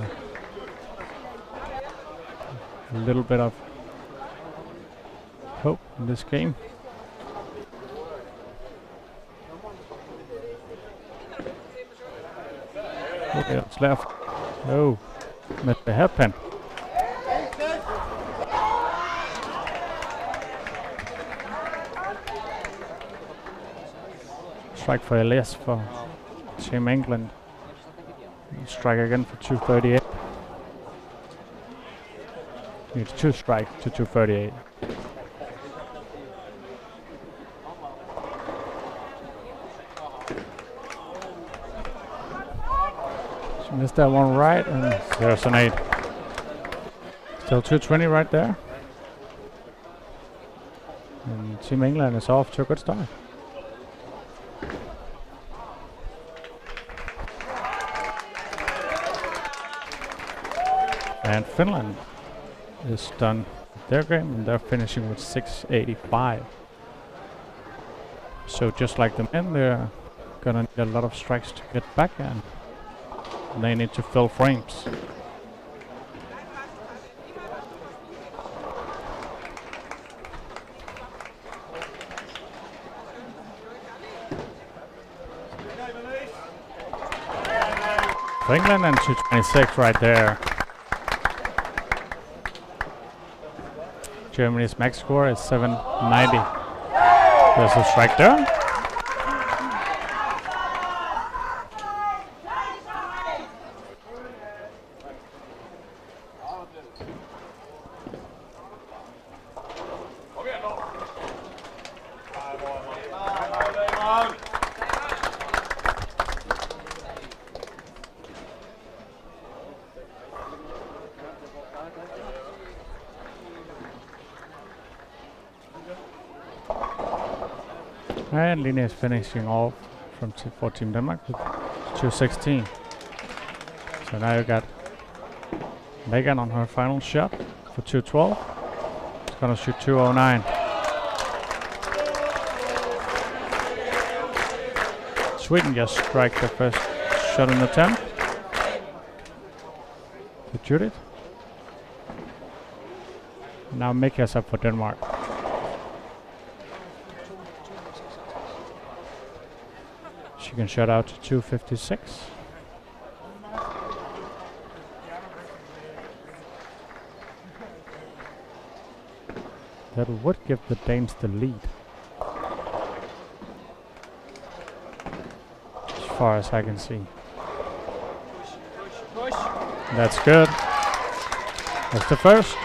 a little bit of hope in this game. What else left? Oh, missed the hairpin. Strike for Elias for Team England. Strike again for 238. Needs 2 strike to 238. She missed that one right, and there's an 8. Still 220 right there. And Team England is off to a good start. And Finland is done with their game, and they're finishing with 685. So just like the men, they're gonna need a lot of strikes to get back, and they need to fill frames. For England and 226 right there. Germany's max score is 790. There's a strike there. And Lina is finishing off for Team Denmark with 216. So now you got Megan on her final shot for 212. It's gonna shoot 209. Sweden just strike the first shot in the 10. to Judith. Now Mika's up for Denmark. She can shut out to 256. That would give the Danes the lead. As far as I can see. That's good. That's the first.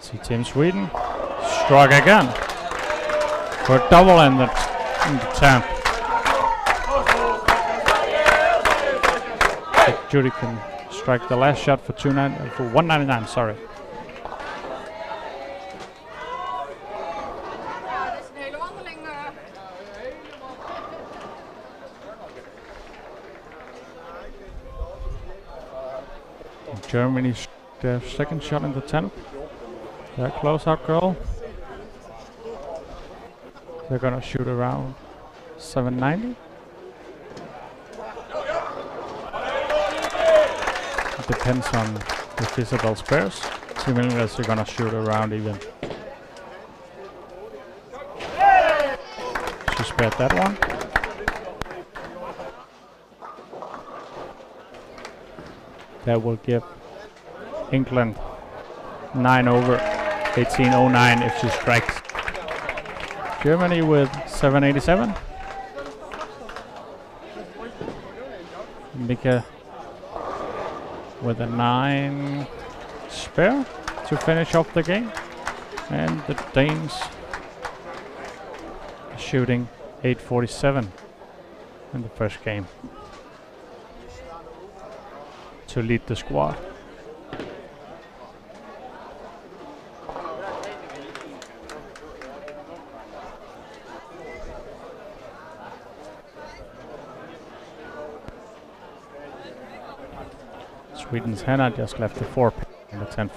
See Team Sweden struck again for a double in the 10th. If Judy can strike the last shot for 199. Sorry. Germany's their second shot in the 10th. Their close-out goal. They're gonna shoot around 790. It depends on the physical spares. Similarly, they're gonna shoot around even. She spared that one. That will give England 9 over 1809 if she strikes. Germany with 787. Mika with a 9 spare to finish off the game. And the Danes shooting 847 in the first game to lead the squad. Sweden's Hannah just left the 4 in the 10th.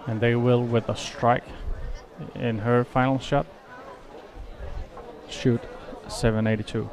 And they will, with a strike in her final shot, shoot 782.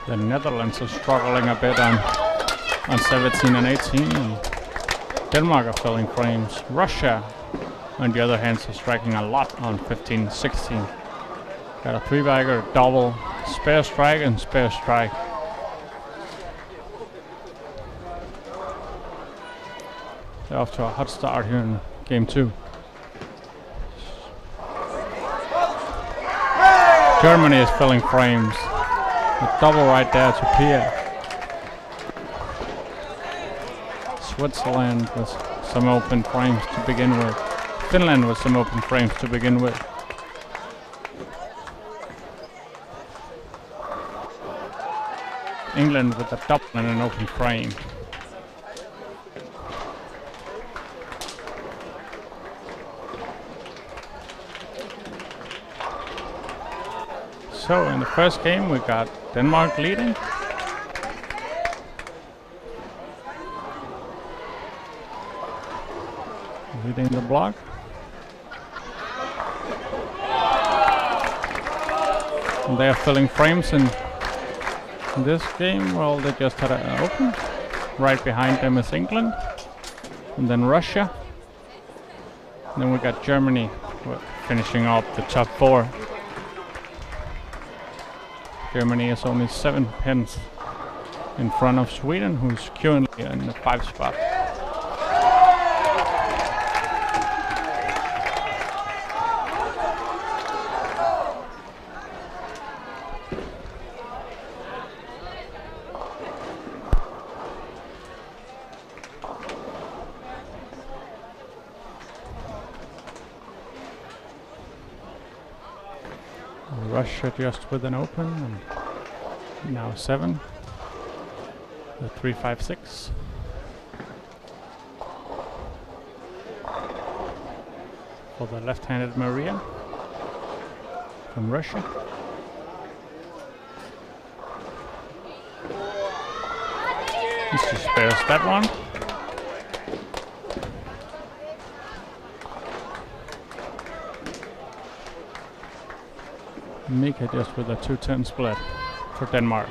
The Netherlands are struggling a bit on 17 and 18. And Denmark are filling frames. Russia, on the other hand, is striking a lot on 15, 16. Got a 3-bagger, double, spare strike and spare strike. They're off to a hot start here in game 2. Germany is filling frames. A double right there to Pia. Switzerland with some open frames to begin with. Finland with some open frames to begin with. England with a double and an open frame. So in the first game we got Denmark leading. Leading the block. And they are filling frames in this game. Well, they just had an open. Right behind them is England. And then Russia. And then we got Germany finishing up the top 4. Germany is only 7 pins in front of Sweden, who's currently in the 5 spot. Russia just with an open, and now 7. The 3-5-6. For the left-handed Maria from Russia. She spares that one. Mika just with a 2-10 split for Denmark.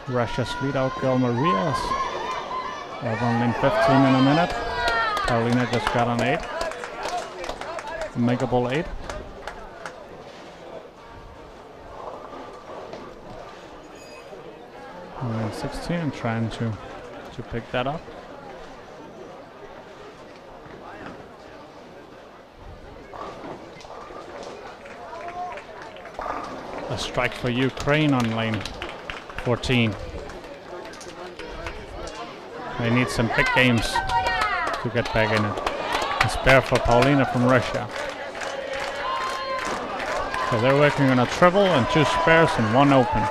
Russia's lead out girl Maria's only in 15 in a minute. Paulina just got an 8. Makeable 8. And 16 and trying to pick that up. A strike for Ukraine on lane 14. They need some big games to get back in it. A spare for Paulina from Russia. So they're working on a triple and 2 spares and 1 open.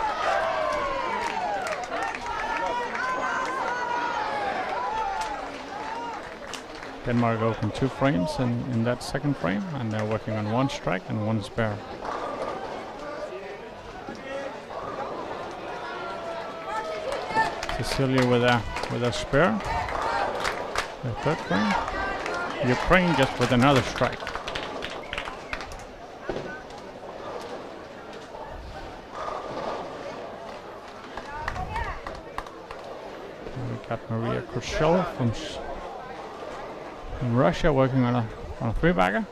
Denmark opened 2 frames in that second frame, and they're working on 1 strike and 1 spare. Cecilia with a spare. The third frame. Ukraine just with another strike. And we got Maria Khrushchev from Russia working on a 3-bagger.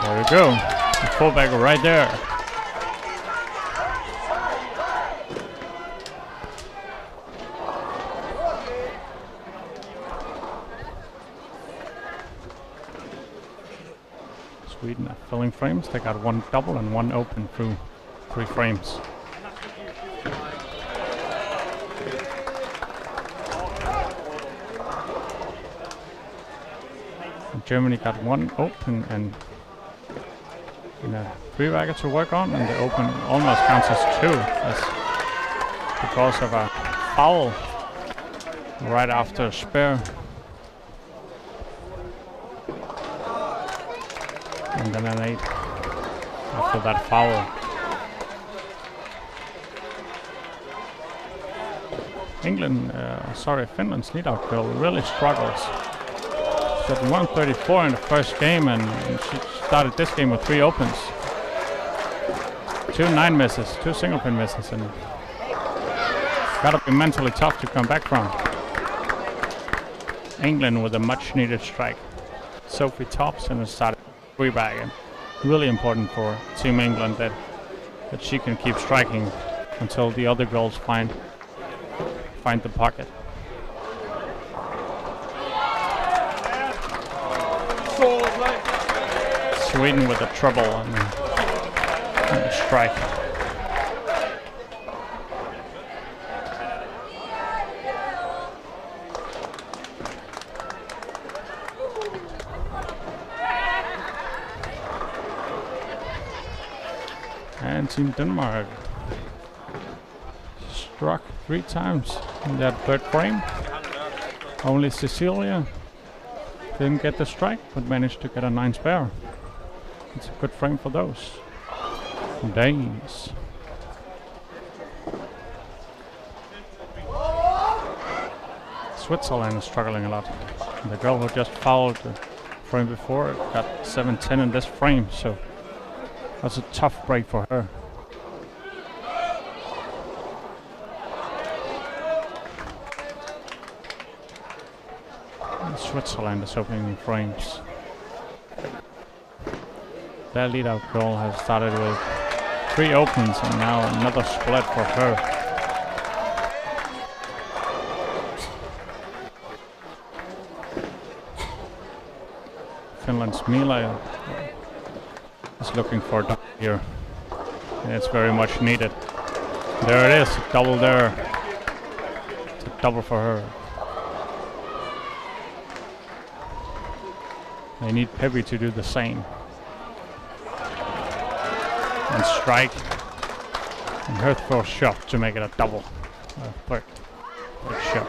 There we go. A 4-bagger right there. Sweden are filling frames. They got 1 double and 1 open through 3 frames. Germany got 1 open and a 3-bagger to work on, and the open almost counts as 2 because of a foul right after a spare. And then an 8. after that foul. Finland's lead-out girl really struggles. She had 134 in the first game, and she started this game with 3 opens. 2 9 misses, 2 single pin misses, and gotta be mentally tough to come back from. England with a much needed strike. Sophie tops and started 3-bag, and really important for Team England that she can keep striking until the other girls find the pocket. Sweden with the trouble on the strike. And Team Denmark struck 3 times in that third frame. Only Cecilia didn't get the strike, but managed to get a 9 spare. It's a good frame for those Danes. Switzerland is struggling a lot. The girl who just fouled the frame before got 7-10 in this frame, so that's a tough break for her. And Switzerland is opening frames. Their lead-out girl has started with 3 opens and now another split for her. Finland's Mila is looking for a double here, and it's very much needed. There it is, a double there. It's a double for her. They need Peppy to do the same. And strike. And her first shot to make it a double. Third shot.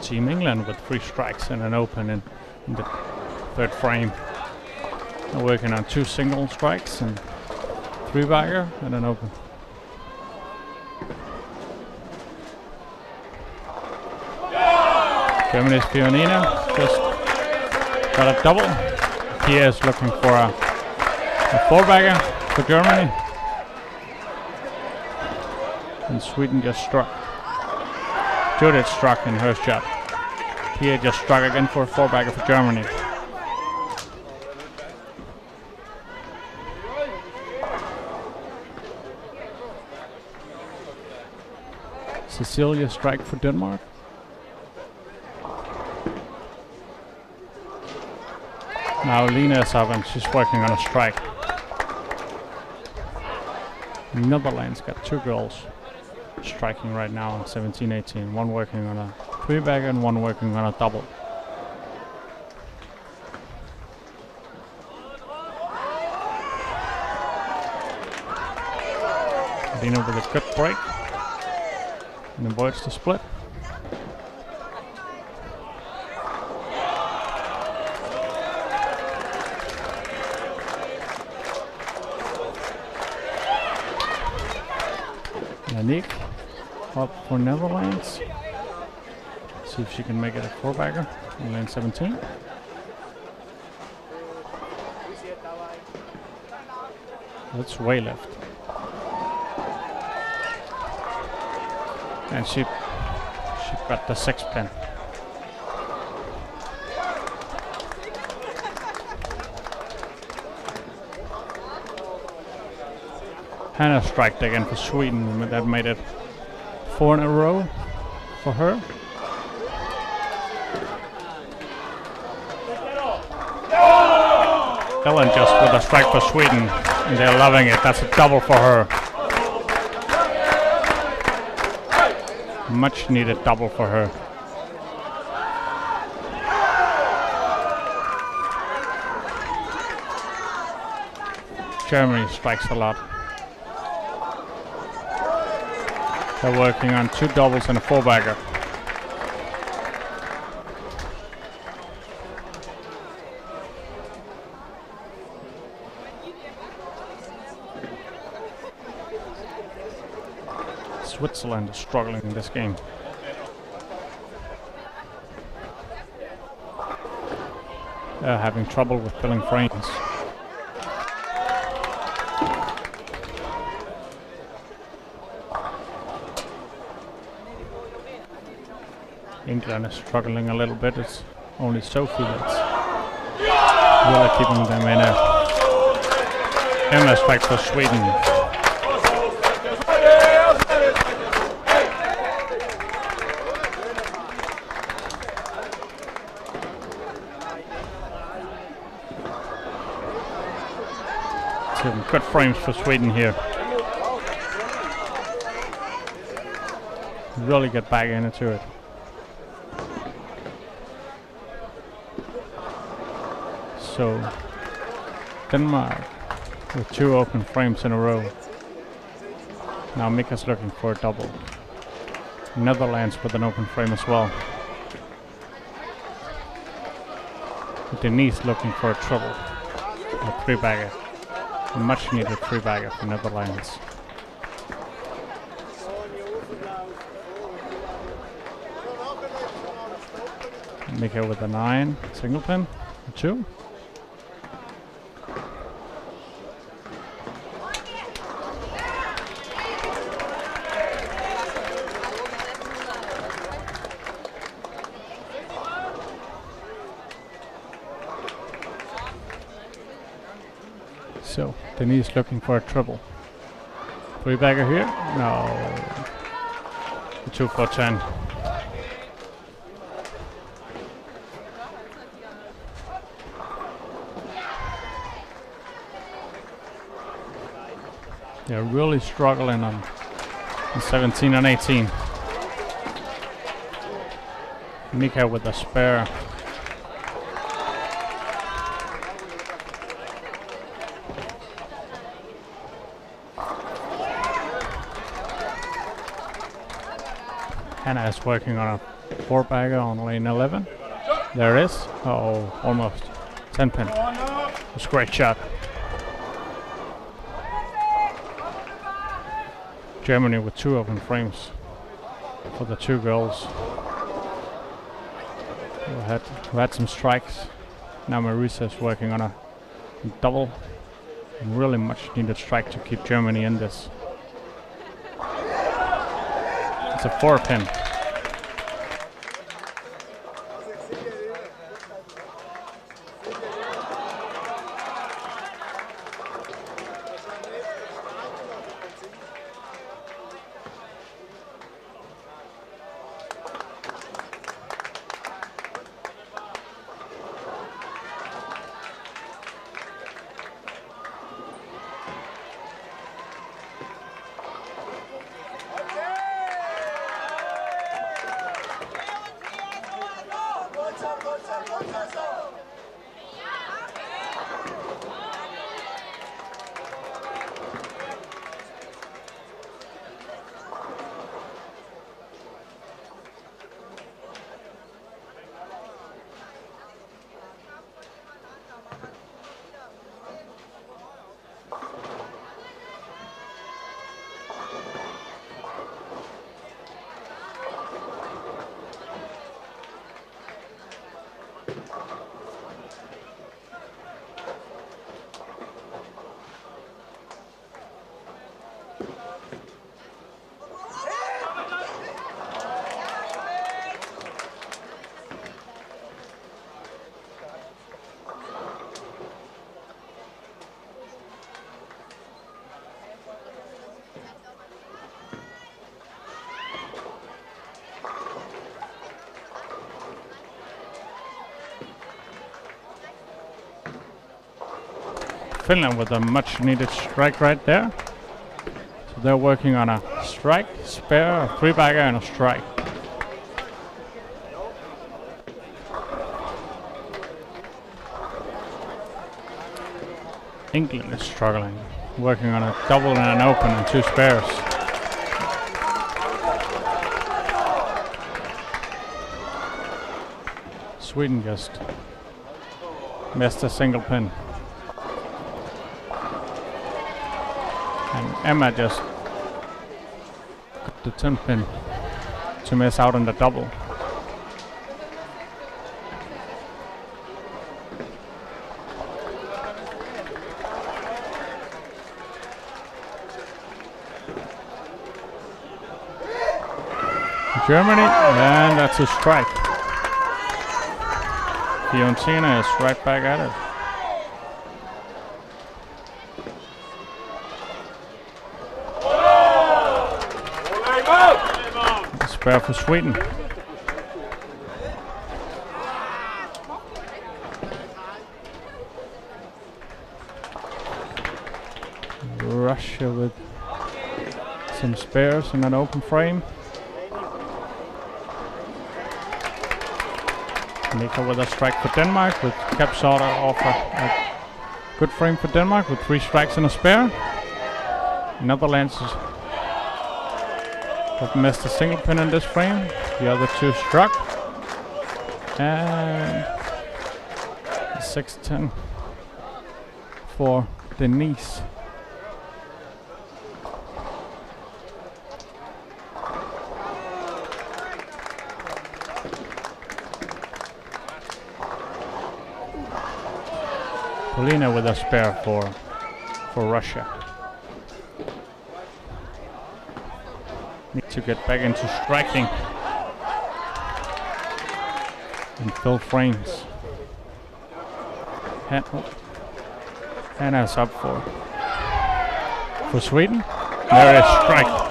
Team England with 3 strikes and an open in the third frame. They're working on 2 single strikes and 3-bagger and an open. Germany's Pionina just got a double. Pia is looking for a 4-bagger for Germany. And Sweden just struck. Judith struck in her shot. Pia just struck again for a 4-bagger for Germany. Cecilia strike for Denmark. Now Lena is up and she's working on a strike. Netherlands got 2 girls striking right now on 17-18. One working on a 3-bagger and one working on a double. Lena with a good break and avoids the split. Nick up for Netherlands. See if she can make it a 4-bagger in lane 17. That's way left. And she got the 6-pin. Hannah striked again for Sweden. That made it 4 in a row for her. Ellen just with a strike for Sweden, and they're loving it. That's a double for her. Much needed double for her. Germany strikes a lot. They're working on 2 doubles and a 4-bagger. Switzerland is struggling in this game. They're having trouble with filling frames. England is struggling a little bit. It's only Sophie that's really keeping them in a strike for Sweden. Some good frames for Sweden here. Really get back into it. So Denmark with 2 open frames in a row. Now Mika's looking for a double. Netherlands with an open frame as well. Denise looking for a treble. A 3-bagger. A much needed 3-bagger for Netherlands. Mika with a 9, single pin, a 2. So, Denise looking for a triple. 3-bagger here? No. The 2 for 10. They're really struggling on 17 and 18. Mika with a spare. Hannah is working on a 4-bagger on lane 11. There it is. Oh, almost 10 pin. It's a great shot. Germany with 2 open frames for the 2 goals. We had some strikes. Now Marisa is working on a double. Really much needed strike to keep Germany in this. It's a 4-pin. Finland with a much needed strike right there. So they're working on a strike, spare, a 3-bagger and a strike. England is struggling, working on a double and an open and 2 spares. Sweden just missed a single pin. And Emma just got the 10 pin to miss out on the double. Germany, and that's a strike. Fiorentina is right back at it. Spare for Sweden. Russia with some spares in an open frame. Mika with a strike for Denmark, with Capsauter offer a good frame for Denmark with 3 strikes and a spare. Netherlands have missed a single pin in this frame. The other 2 struck. And 6-10 for Denise. Polina with a spare for Russia. Need to get back into striking and fill frames. Hannah's up for Sweden. There is strike.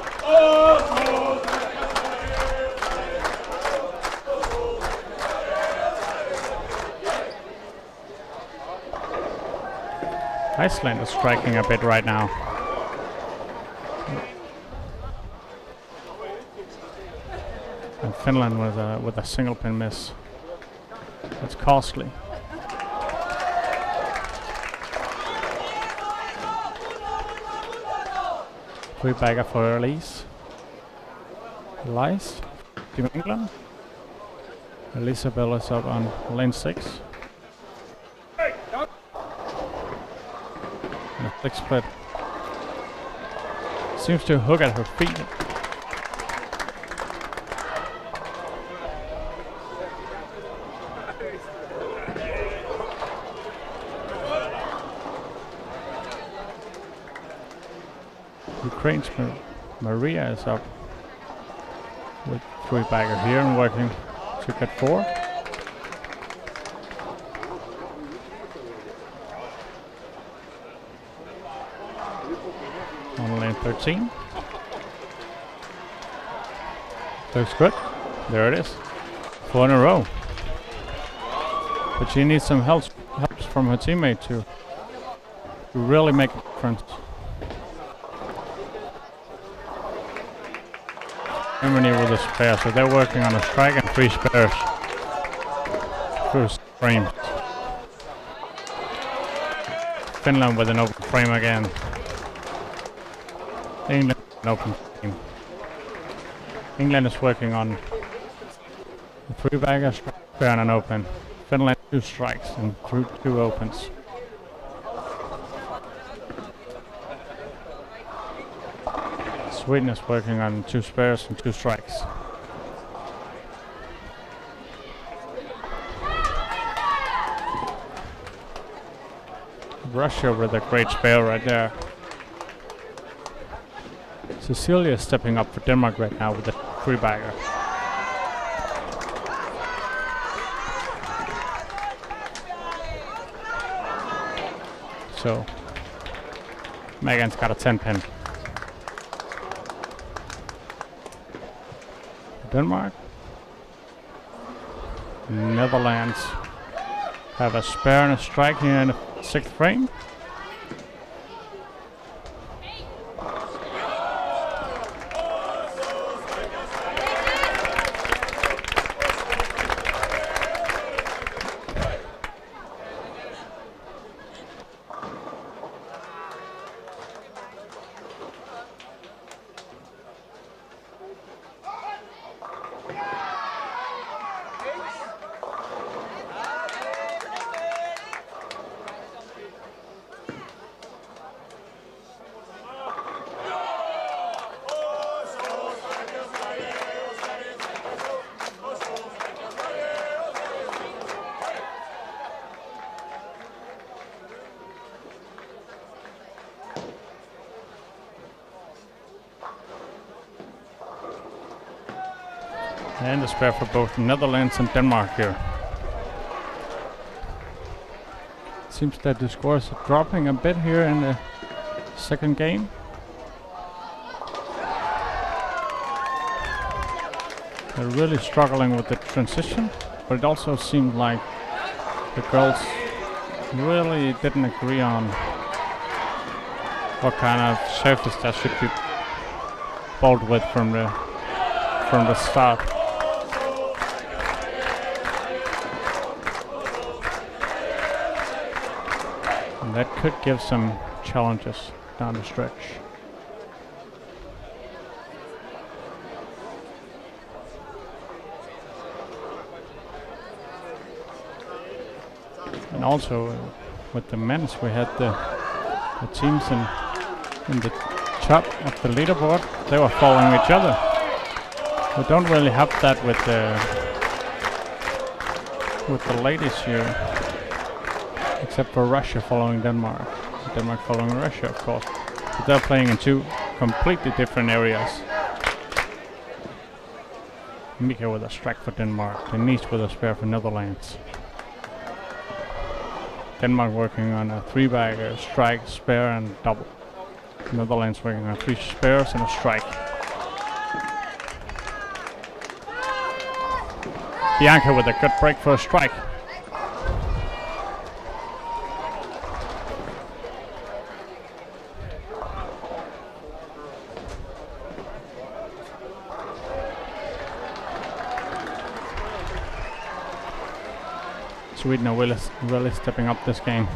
Iceland is striking a bit right now. And Finland with a single pin miss. That's costly. Three-bagger for Elise. Team England. Elisabeth is up on lane 6. And a 6 split. Seems to hook at her feet. Ukraine's Maria is up with three-bagger here and working to get 4. On lane 13. Looks good. There it is. 4 in a row. But she needs some help from her teammate to really make a difference. Germany with a spare, so they're working on a strike and 3 spares. First frame. Finland with an open frame again. England with an open frame. England is working on a 3-bagger, spare and an open. Finland 2 strikes and 2 opens. Sweden is working on 2 spares and 2 strikes. Russia with a great spare right there. Cecilia is stepping up for Denmark right now with a 3-bagger. So Megan's got a 10-pin. Denmark. Netherlands have a spare and a strike here in the 6th frame. And the spare for both Netherlands and Denmark here. Seems that the scores are dropping a bit here in the second game. They're really struggling with the transition, but it also seemed like the girls really didn't agree on what kind of surface that should be bowled with from the start. And that could give some challenges down the stretch. And also with the men's, we had the teams in the top of the leaderboard. They were following each other. We don't really have that with the ladies here, except for Russia following Denmark. Denmark following Russia, of course. But they're playing in two completely different areas. Mika with a strike for Denmark, Denise with a spare for Netherlands. Denmark working on a 3-bagger, strike, spare and double. Netherlands working on 3 spares and a strike. Bianca with a good break for a strike. Sweden are really stepping up this game.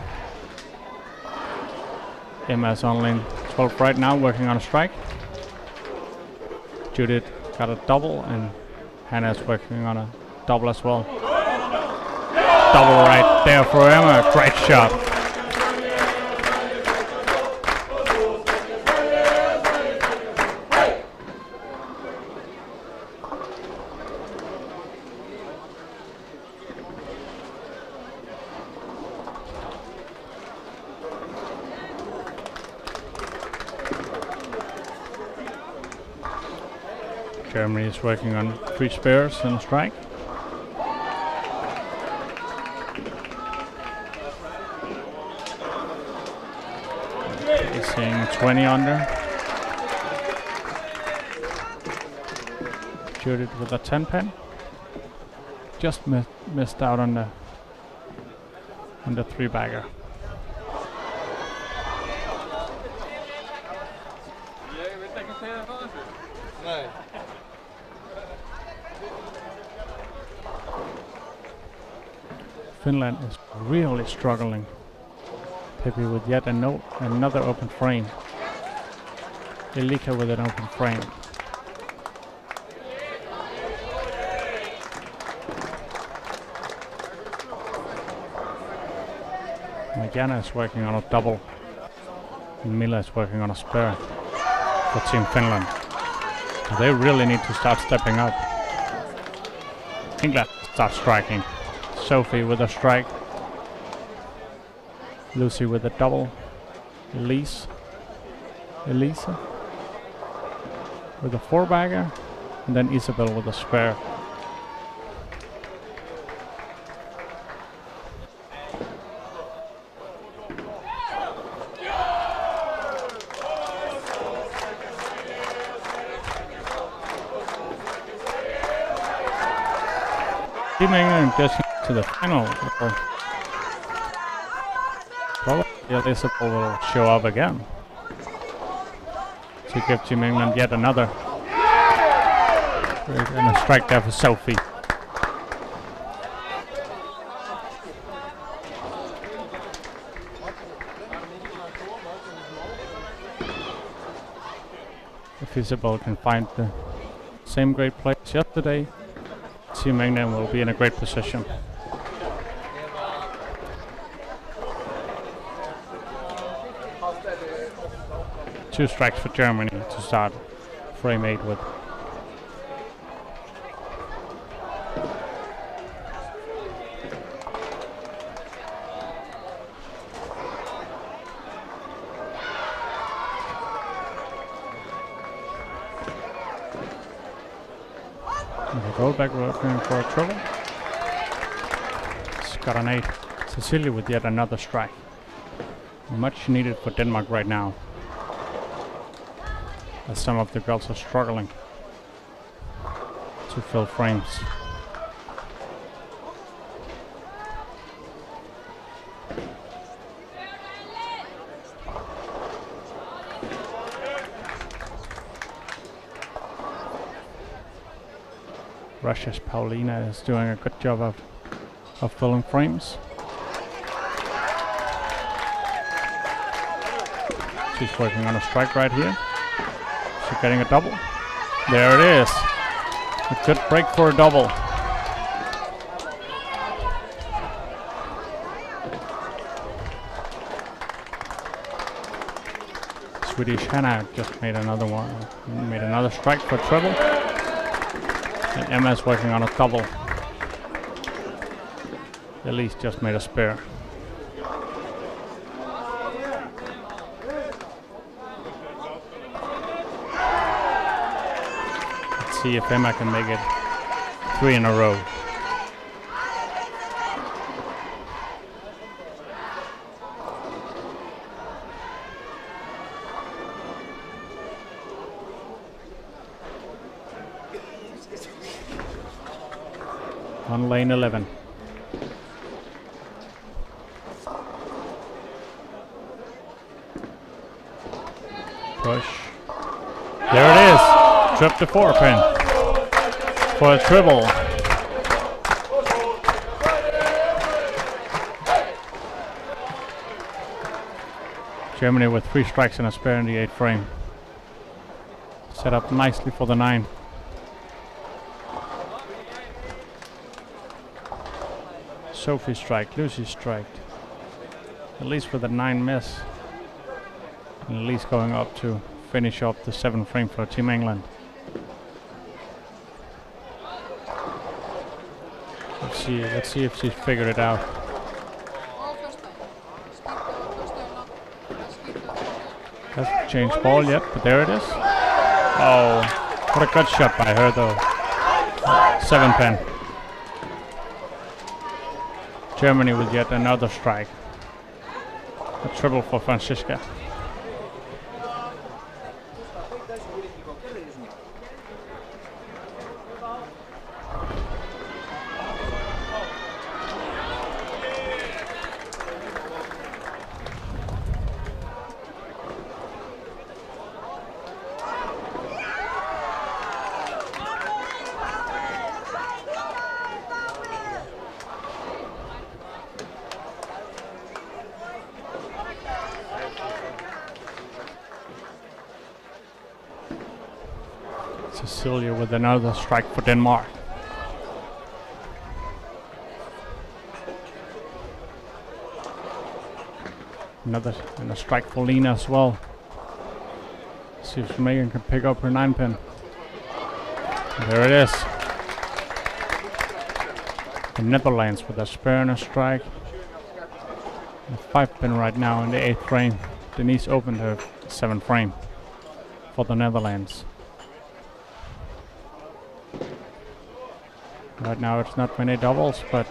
Emma is on lane 12 right now, working on a strike. Judith got a double, and Hannah is working on a double as well. Double right there for Emma, great shot. Germany is working on 3 spares and a strike. Facing 20 under. Judith with a 10-pin. Just missed out on the 3-bagger. Finland is really struggling. Pippi with yet another open frame. Elika with an open frame. Mariana is working on a double. And Mila is working on a spare for Team Finland. They really need to start stepping up. England starts striking. Sophie with a strike. Lucy with a double. Elisa with a 4-bagger. And then Isabel with a spare. Team England just to the final. Probably Elizabeth will show up again to give Team England yet another. And a strike there for Sophie. If Isabel can find the same great play as yesterday, Team England will be in a great position. Two strikes for Germany to start frame 8 with. The goalback working for a triple. It's got an 8. Cecilia with yet another strike. Much needed for Denmark right now, as some of the girls are struggling to fill frames. Russia's Paulina is doing a good job of filling frames. She's working on a strike right here. She's getting a double. There it is. A good break for a double. Swedish Hannah just made another one. Made another strike for treble. And Emma's working on a double. Elise just made a spare. Let's see if Emma can make it 3 in a row. On lane 11. Push. There it is. Trip to 4 pin for a triple. Germany with 3 strikes and a spare in the 8th frame. Set up nicely for the 9. Sophie strike, Lucy strike. At least with a 9 miss. And at least going up to finish up the 7th frame for Team England. Let's see if she's figured it out. Hasn't changed ball yet, but there it is. Oh, what a good shot by her though. 7 pin. Germany with yet another strike. A triple for Franziska. Cecilia with another strike for Denmark. Another and a strike for Lena as well. See if Megan can pick up her 9 pin. There it is. The Netherlands with a spare and a strike. A 5 pin right now in the 8th frame. Denise opened her 7th frame for the Netherlands. Right now it's not many doubles, but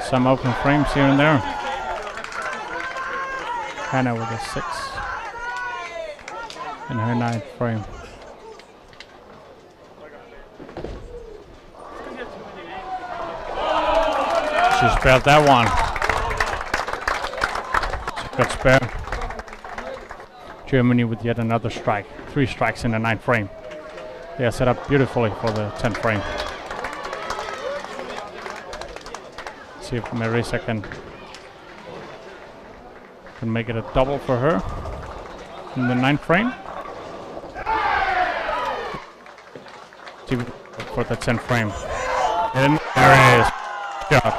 some open frames here and there. Hannah with a 6 in her 9th frame. She spared that one. It's a good spare. Germany with yet another strike. 3 strikes in the 9th frame. They are set up beautifully for the 10th frame. See if Marisa can make it a double for her in the 9th frame. See for the 10th frame. And there it is. Shot.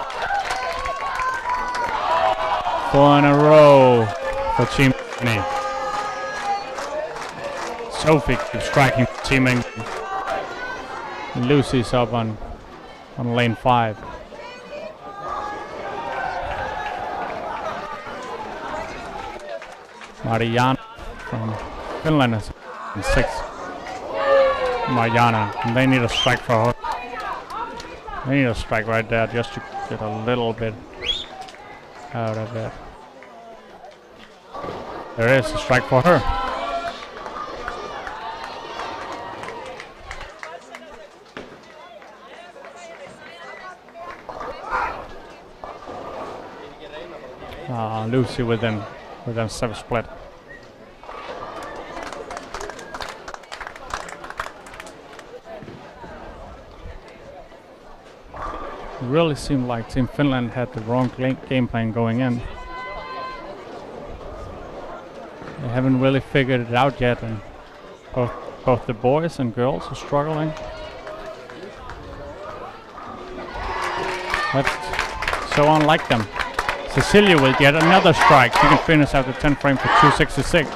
4 in a row for Team Germany. Sophie keeps striking for Team England. Lucy's up on lane 5. Marianne from Finland is in 6. Mariana. And they need a strike for her. They need a strike right there just to get a little bit out of it. There is a strike for her. Lucy with them serve split. It really seemed like Team Finland had the wrong game plan going in. They haven't really figured it out yet, and both the boys and girls are struggling. That's so unlike them. Cecilia will get another strike. She can finish out the 10th frame for 266.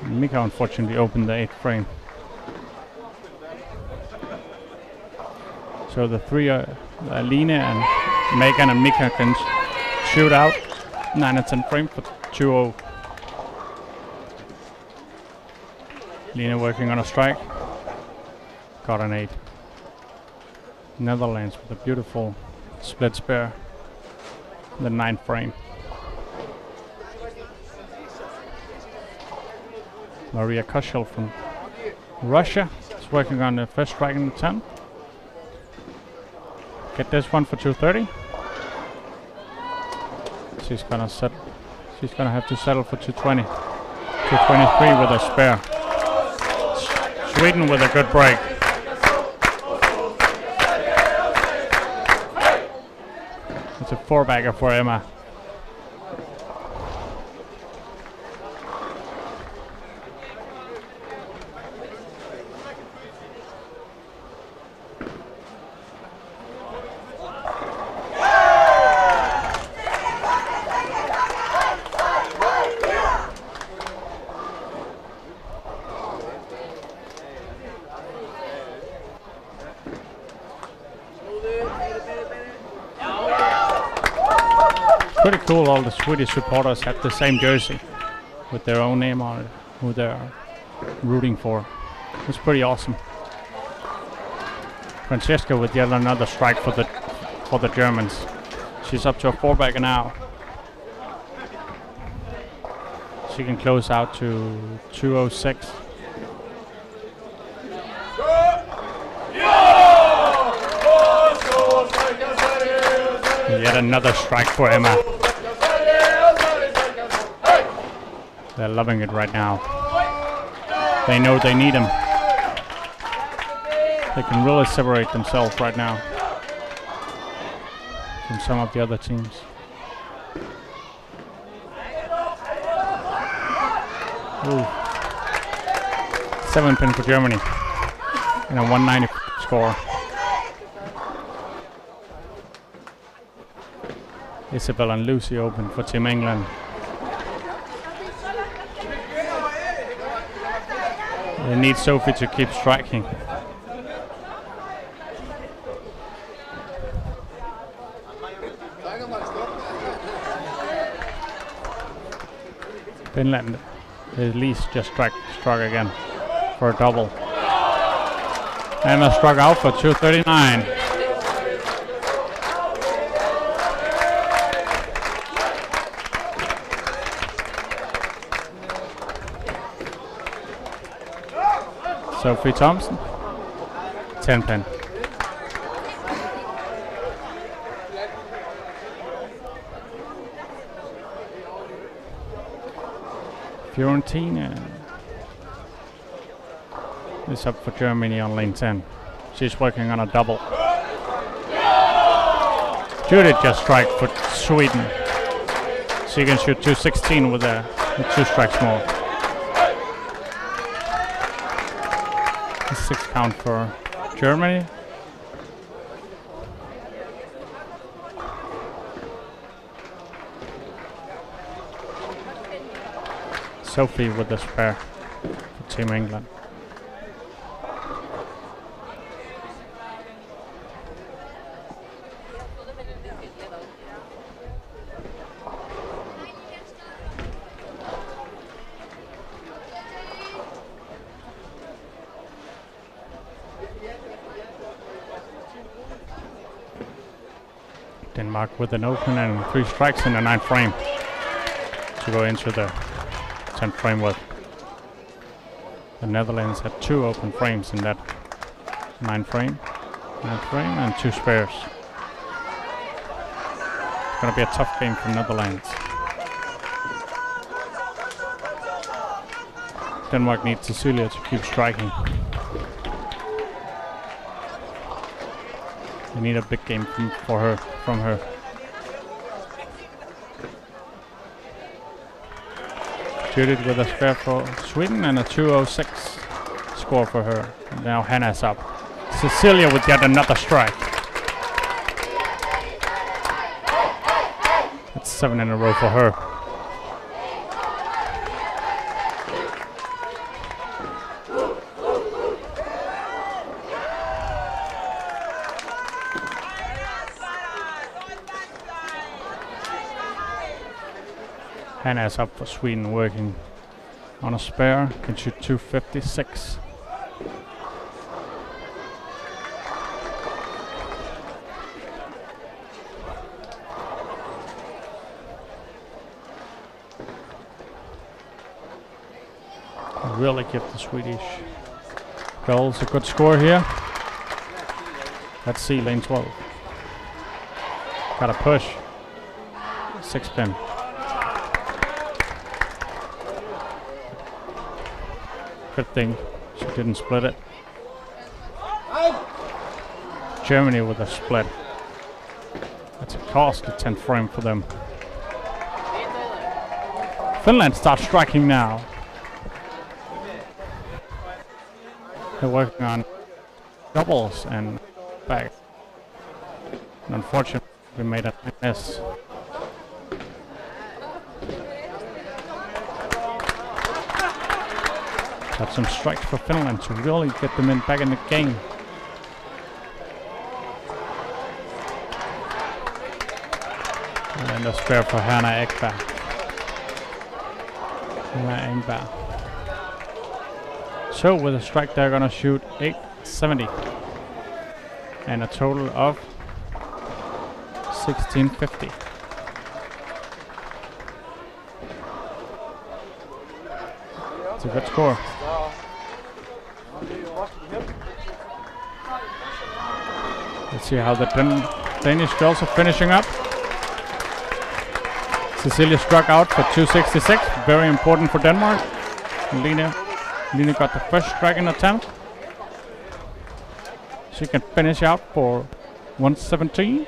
Mika unfortunately opened the 8th frame. So the three, Aline and Megan and Mika can shoot out 9 and 10 frame for 2-0. Lena working on a strike. Got an 8. Netherlands with a beautiful split spare. The 9th frame. Maria Koshel from Russia is working on the first strike in the 10th. Get this one for 230. She's gonna have to settle for 220. 223 with a spare. Sweden with a good break. It's a 4-bagger for Emma. Pretty cool, all the Swedish supporters have the same jersey with their own name on it, who they're rooting for. It's pretty awesome. Francesca with yet another strike for the Germans. She's up to a 4-bagger now. She can close out to 206. Yet another strike for Emma. They're loving it right now. They know they need him. They can really separate themselves right now from some of the other teams. Ooh. 7-pin for Germany and a 190 score. Isabel and Lucy open for Team England. They need Sophie to keep striking. Finland at least just struck again for a double. Emma struck out for 239. Sophie Thompson, 10-pin. Fiorentina is up for Germany on lane 10. She's working on a double. Judith just strike for Sweden. She can shoot 216 with 2 strikes more. 6 count for Germany. Sophie with the spare for Team England. Denmark with an open and 3 strikes in the 9th frame to go into the 10th frame with. The Netherlands had 2 open frames in that 9th frame and 2 spares. It's gonna be a tough game for Netherlands. Denmark needs Cecilia to keep striking. They need a big game from her. Judith with a spare for Sweden and a 206 score for her. And now Hannah's up. Cecilia with yet another strike. That's 7 in a row for her. Hannah's up for Sweden, working on a spare. Can shoot 256. Really give the Swedish girls a good score here. Let's see, lane 12. Gotta push. 6-pin. Good thing she didn't split it. Germany with a split. That's a costly 10th frame for them. Finland starts striking now. They're working on doubles and back. And unfortunately, we made a miss. Got some strikes for Finland to really get them back in the game. And a spare for Hannah Ekberg. So with a strike, they're gonna shoot 870 and a total of 1650. It's a good score. Let's see how the Danish girls are finishing up. Cecilia struck out for 266, very important for Denmark. Line got the first striking attempt. She can finish out for 170.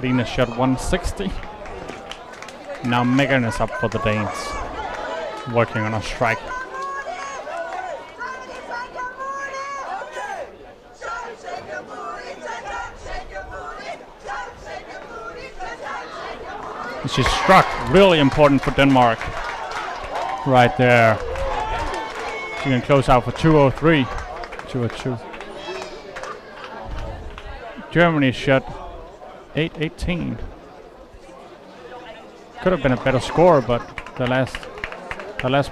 Lina shot 160. Now Megan is up for the Danes, working on a strike. She struck, really important for Denmark. Right there. She can close out for 203. 202. Germany shot 818. Could have been a better score, but the last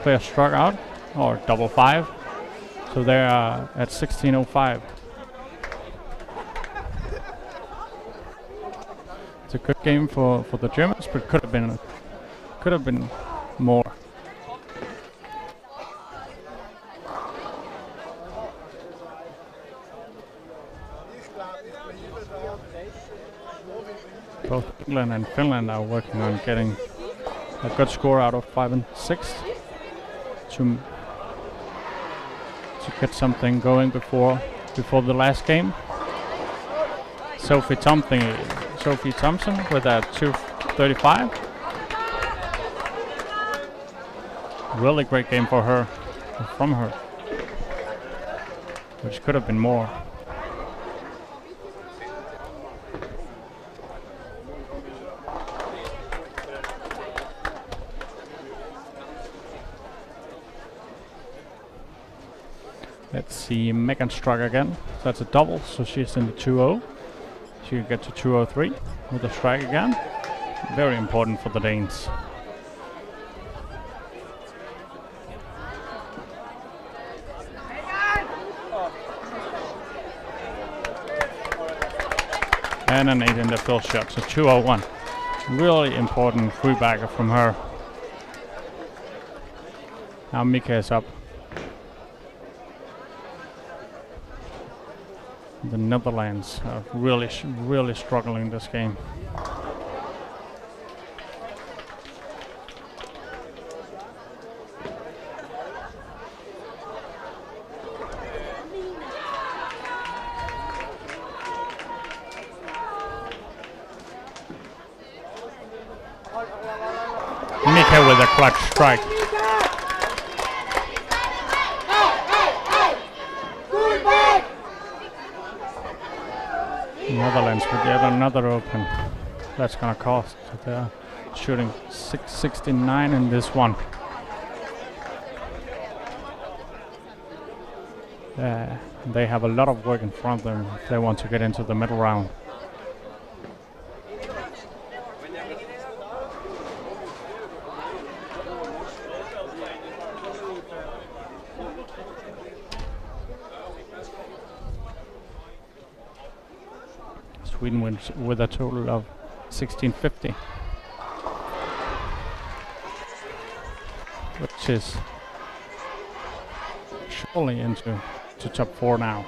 player struck out, or double 5. So they're at 1605. It's a good game for the Germans, but could have been could have been more. Both England and Finland are working on getting a good score out of 5 and 6 to get something going before the last game. Sophie Thompson with a 2:35. Really great game for her, from her, which could have been more. Let's see Megan strike again. That's a double, so she's in the 2-0. She can get to 2-0-3 with a strike again. Very important for the Danes. And an 8 in the fill shot, so 2-0-1. Really important free bagger from her. Now Mika is up. The Netherlands are really struggling this game. Mika with a clutch strike. Netherlands with yet another open. That's gonna cost. They're shooting 669 in this one. They have a lot of work in front of them if they want to get into the middle round. Sweden wins with a total of 1650, which is surely into top 4 now.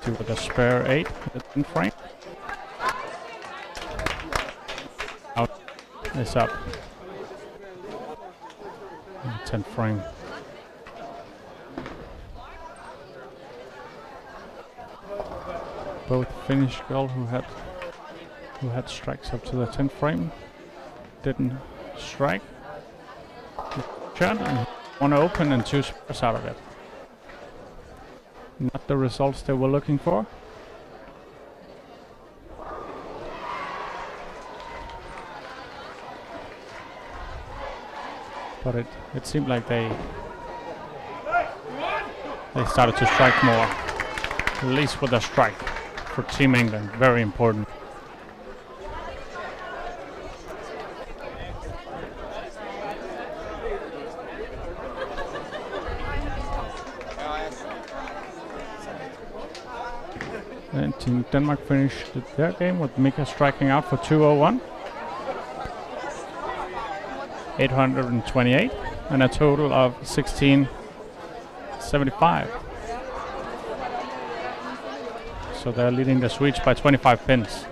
With a spare 8 in frame. Out is up. 10 frame. Both Finnish girl who had strikes up to the 10th frame didn't strike. Shot and one open and 2 spares out of it. Not the results they were looking for. But it seemed like they started to strike more. At least with a strike. For Team England, very important. And Team Denmark finished their game with Mika striking out for 201. 828 and a total of 1675. So they're leading the Swedes by 25 pins.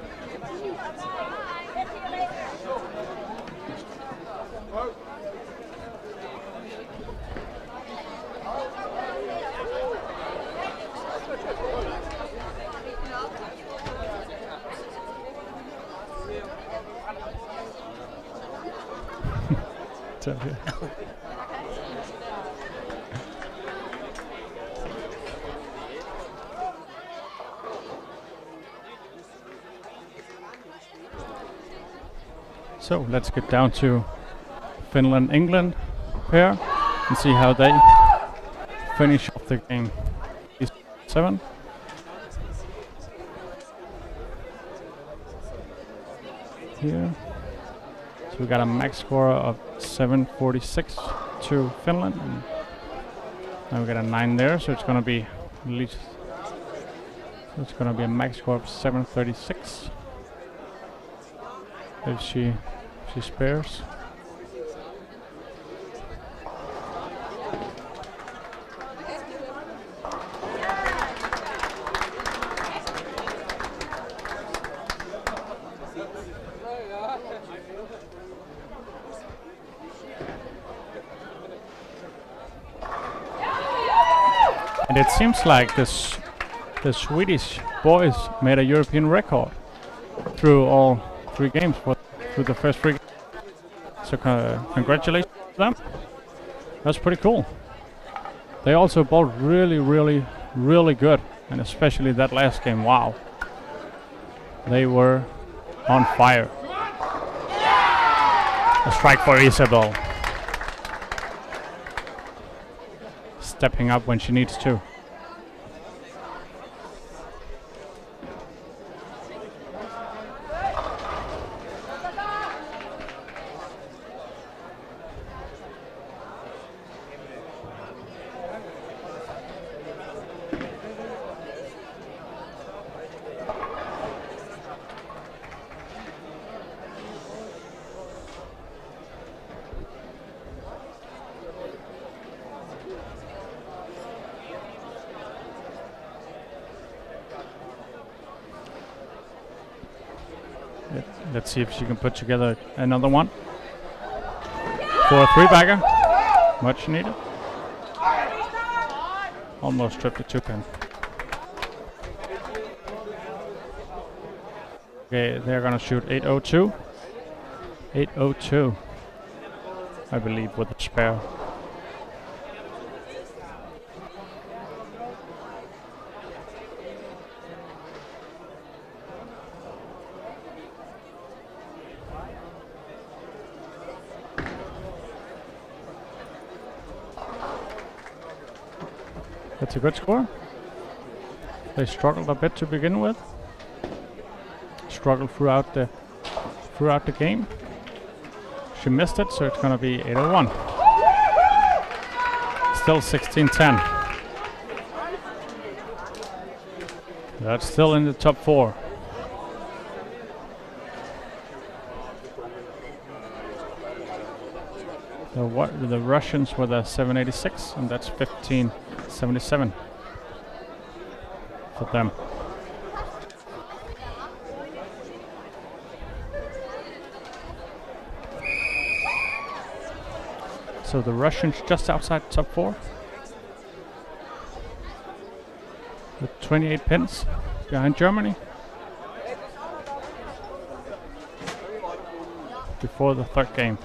So let's get down to Finland-England pair and see how they finish off the game. 7. Here. So we got a max score of 746 to Finland. And now we got a 9 there, so it's gonna be at least, so it's gonna be a max score of 736. if she spares. And it seems like the Swedish boys made a European record through all 3 games, through the first 3 games. So congratulations to them. That's pretty cool. They also bowled really, really, really good, and especially that last game, wow. They were on fire. A strike for Isabel. Stepping up when she needs to. Let's see if she can put together another one. For a 3-bagger. Much needed. Almost tripped the 2-pin. Okay, they're gonna shoot 802. 802. I believe with a spare. That's a good score. They struggled a bit to begin with. Struggled throughout the game. She missed it, so it's gonna be 801. Still 16-10. That's still in the top 4. The Russians were the 786, and that's 1577 for them. So the Russians just outside top 4 with 28 pins behind Germany before the 3rd game.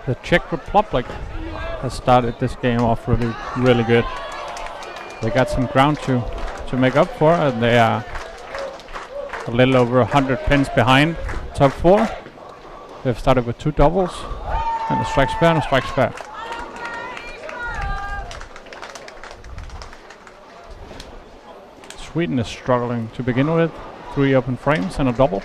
The Czech Republic has started this game off really, really good. They got some ground to make up for, and they are a little over 100 pins behind top 4. They've started with 2 doubles and a strike spare and a strike spare. Sweden is struggling to begin with. 3 open frames and a double.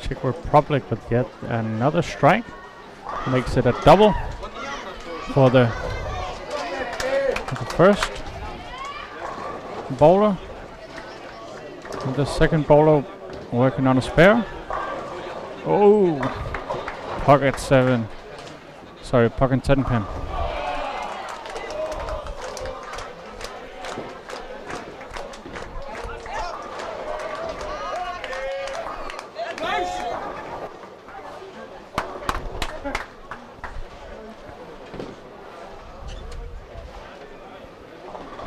Czech Republic with yet another strike. Makes it a double for the first bowler. And the second bowler working on a spare. Oh, pocket 7. Sorry, pocket 10 pin.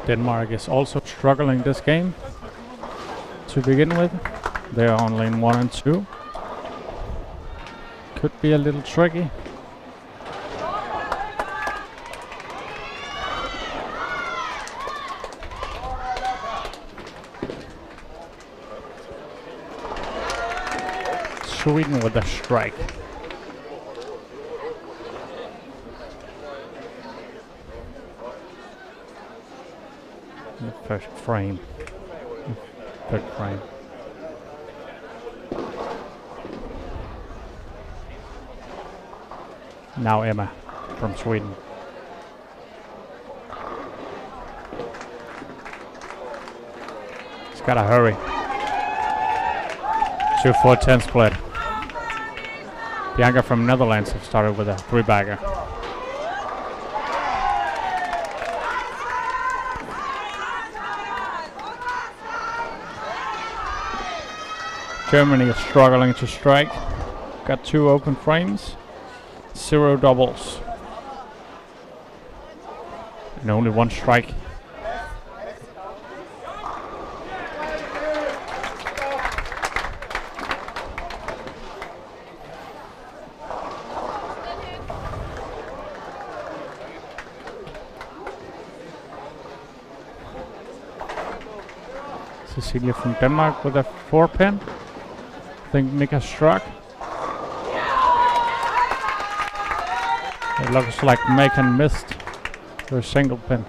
Denmark is also struggling this game to begin with. They are on lane 1 and 2. Could be a little tricky. Sweden with a strike. The first frame. Third frame. Now Emma from Sweden. He's gotta hurry. 2-4-10 split. Bianca from Netherlands have started with a 3-bagger. Germany is struggling to strike. Got 2 open frames, 0 doubles, and only 1 strike. Cecilia from Denmark with a 4-pin. I think Mika struck. It looks like Macon missed her single pin.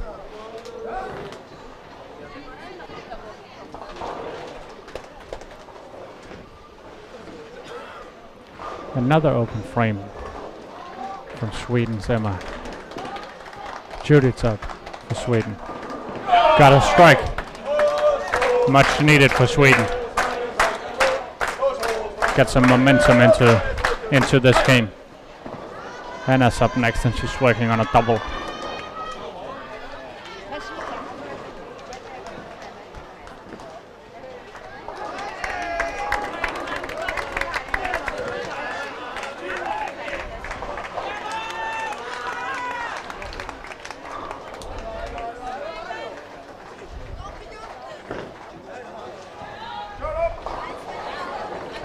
Another open frame from Sweden's Emma. Judith's up for Sweden. Got a strike. Much needed for Sweden. Get some momentum into this game. Hannah's up next and she's working on a double.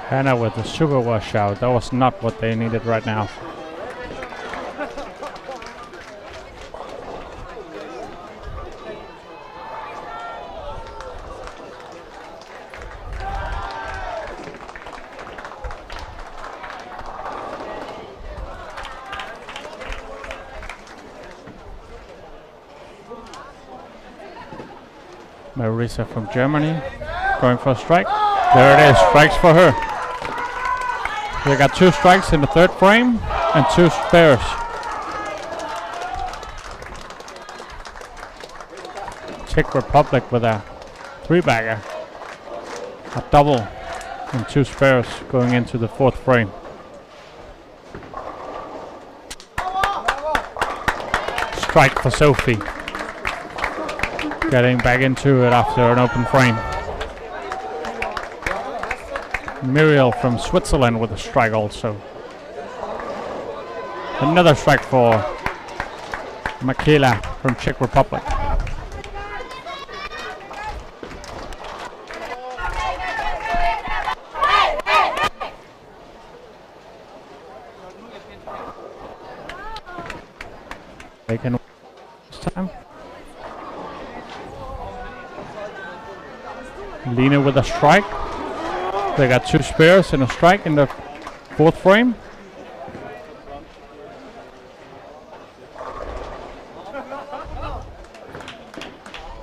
Hannah with the sugar wash out. That was not what they needed right now. Marisa from Germany going for a strike. There it is, strikes for her. We got 2 strikes in the 3rd frame and 2 spares. Czech Republic with a 3-bagger, a double, and 2 spares going into the 4th frame. Strike for Sophie. Getting back into it after an open frame. Muriel from Switzerland with a strike also. Another strike for Michaela from Czech Republic. They can this time. Lena with a strike. They got 2 spares and a strike in the 4th frame.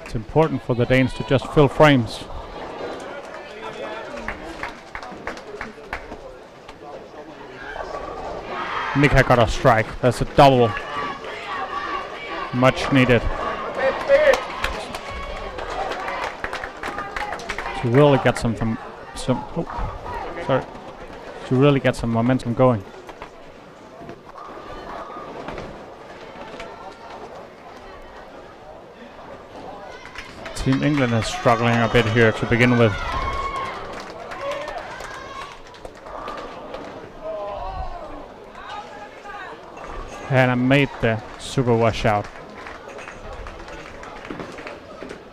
It's important for the Danes to just fill frames. Mika got a strike. That's a double. Much needed. To really get some to really get some momentum going. Team England is struggling a bit here to begin with. And I made the super washout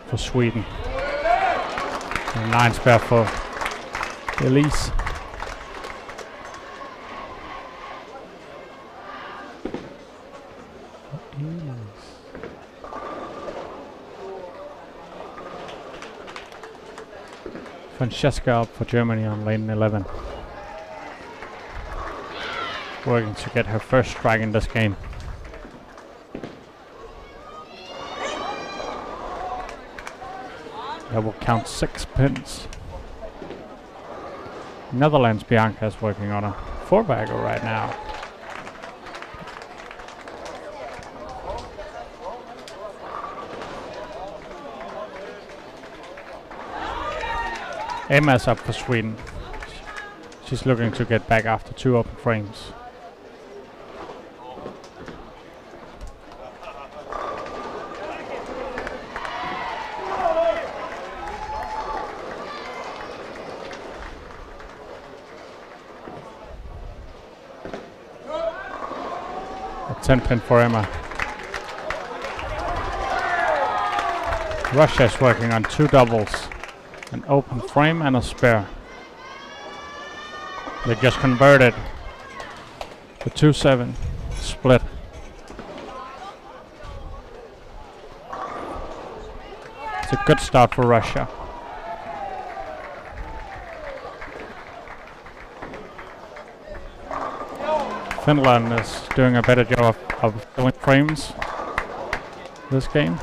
for Sweden. And 9 spare for Elise. Francesca up for Germany on lane 11. Working to get her first strike in this game. That will count 6 pins. Netherlands Bianca is working on a 4-bagger right now. Emma's up for Sweden. She's looking to get back after 2 open frames. A 10 pin for Emma. Russia is working on 2 doubles. An open frame and a spare. They just converted the 2-7 split. It's a good start for Russia. Finland is doing a better job of filling frames this game,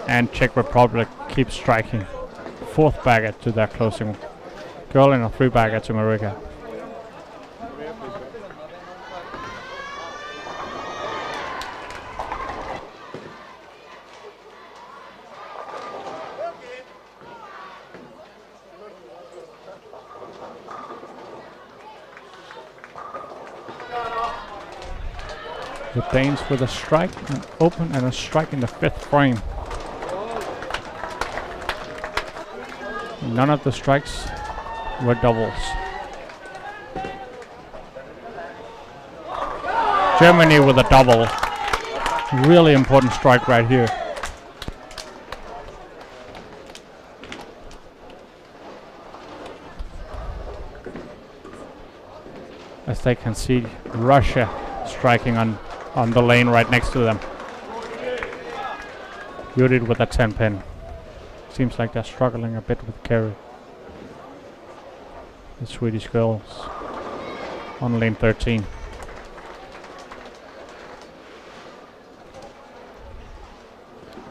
and Czech Republic keeps striking. 4th bagger to their closing girl and a 3-bagger to Marika. The Danes with a strike, an open and a strike in the 5th frame. None of the strikes were doubles. Germany with a double. Really important strike right here. As they can see, Russia striking on the lane right next to them. Judith with a 10 pin. Seems like they're struggling a bit with carry. The Swedish girls on lane 13.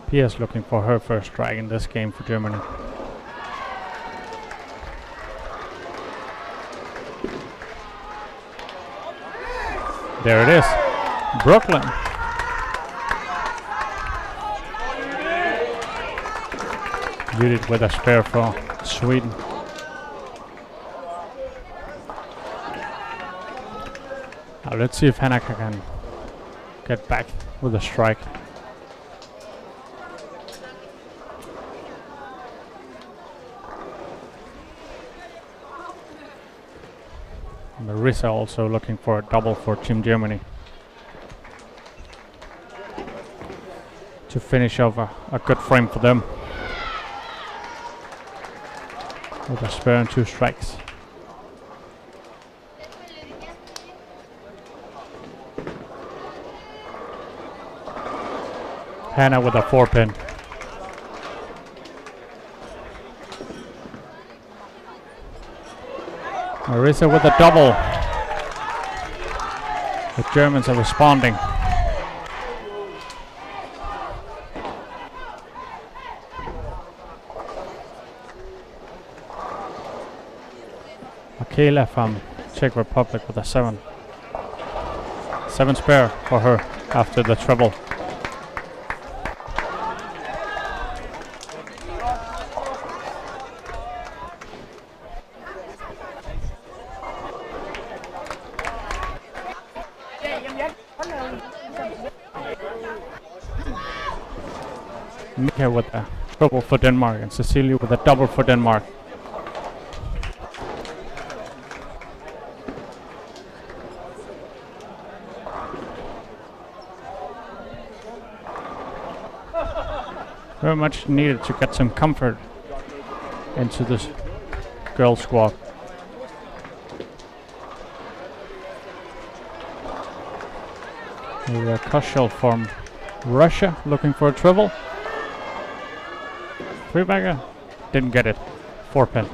Pia's looking for her first strike in this game for Germany. There it is. Brooklyn. Judith with a spare for Sweden. Now let's see if Hannaka can get back with a strike. Marissa also looking for a double for Team Germany. to finish over a good frame for them. With a spare and 2 strikes. Hannah with a 4-pin. Marisa with a double. The Germans are responding. Kayla from Czech Republic with a 7. 7 spare for her after the treble. Mika with a triple for Denmark and Cecilia with a double for Denmark. Very much needed to get some comfort into this girls squad. A Koshel from Russia looking for a triple. 3-bagger, didn't get it. 4-pin.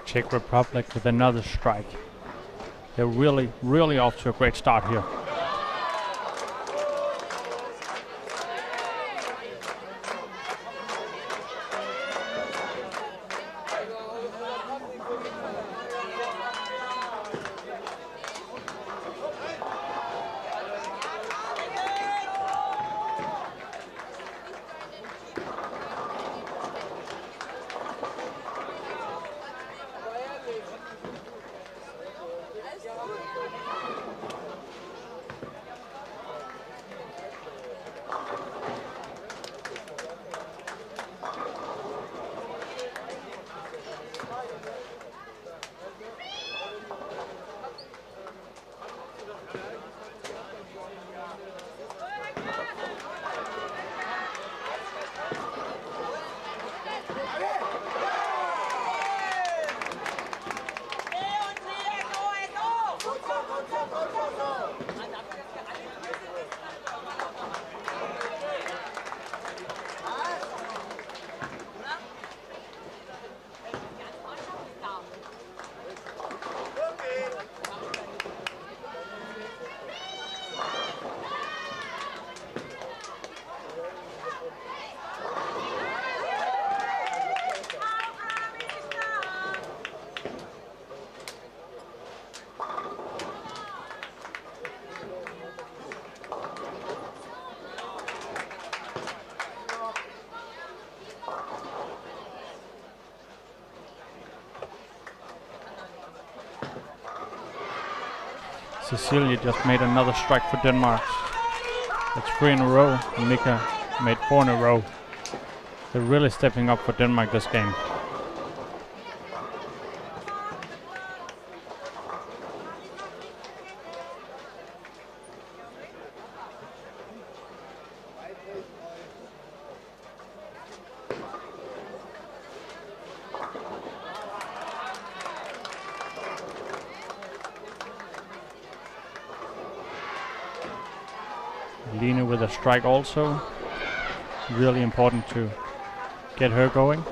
Czech Republic with another strike. They're really off to a great start here. Cecilia just made another strike for Denmark. That's 3 in a row. And Mika made 4 in a row. They're really stepping up for Denmark this game. Line with a strike also. Really important to get her going.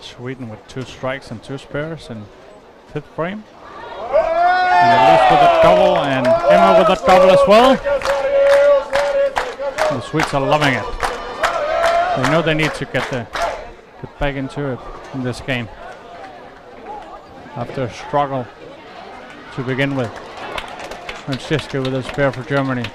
Sweden with 2 strikes and 2 spares in 5th frame. And Elise with a double, and Emma with a double as well. The Swedes are loving it. They know they need to get back into it in this game. After a struggle to begin with. Francesca with a spare for Germany.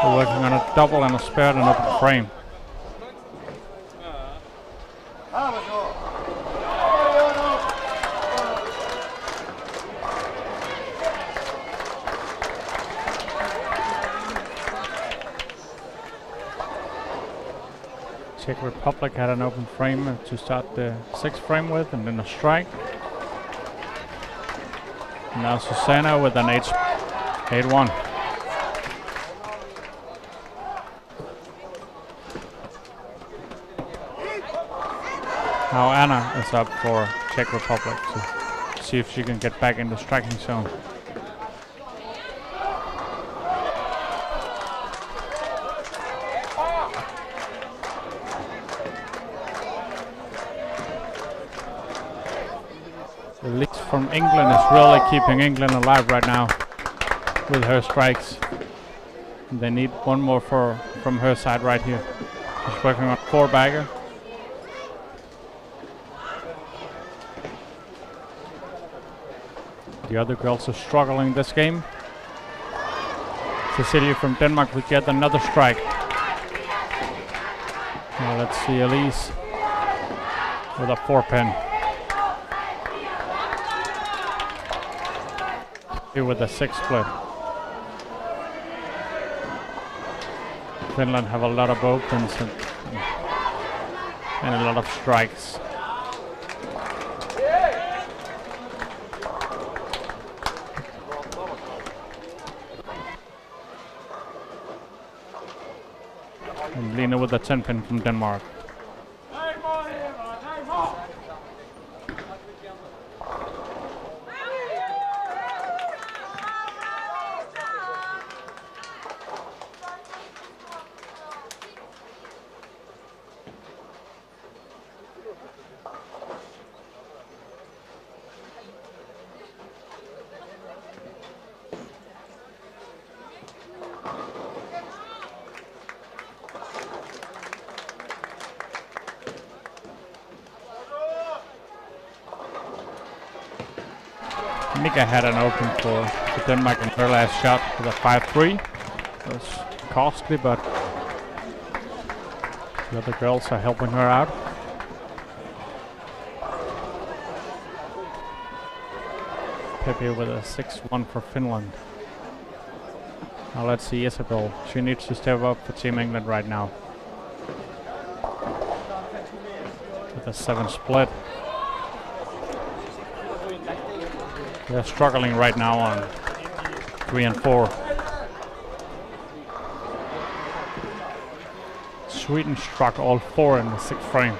We're working on a double and a spare and an open frame. Czech Republic had an open frame to start the 6th frame with, and then a strike. And now Susanna with an 8-1. Now Anna is up for Czech Republic to see if she can get back in the striking zone. The lead from England is really keeping England alive right now with her strikes. They need one more from her side right here. She's working on 4-bagger. The other girls are struggling this game. Cecilia from Denmark will get another strike. Now let's see Elise with a 4-pin. Here with a 6-split. Finland have a lot of opens and a lot of strikes. And Lena with a 10-pin from Denmark. Mika had an open for Denmark in her last shot with a 5-3. It was costly, but the other girls are helping her out. Pepe with a 6-1 for Finland. Now let's see Isabel. She needs to step up for Team England right now. With a 7 split. They're struggling right now on 3 and 4. Sweden struck all 4 in the 6th frame.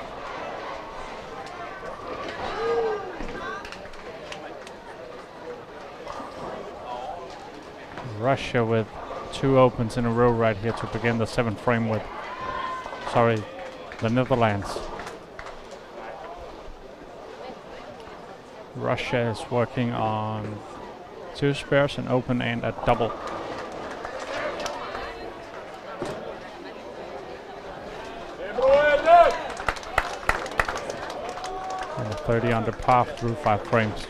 Russia with 2 opens in a row right here to begin the 7th frame with. Sorry, the Netherlands. Russia is working on 2 spares, an open and a double. And a 30 under par through 5 frames.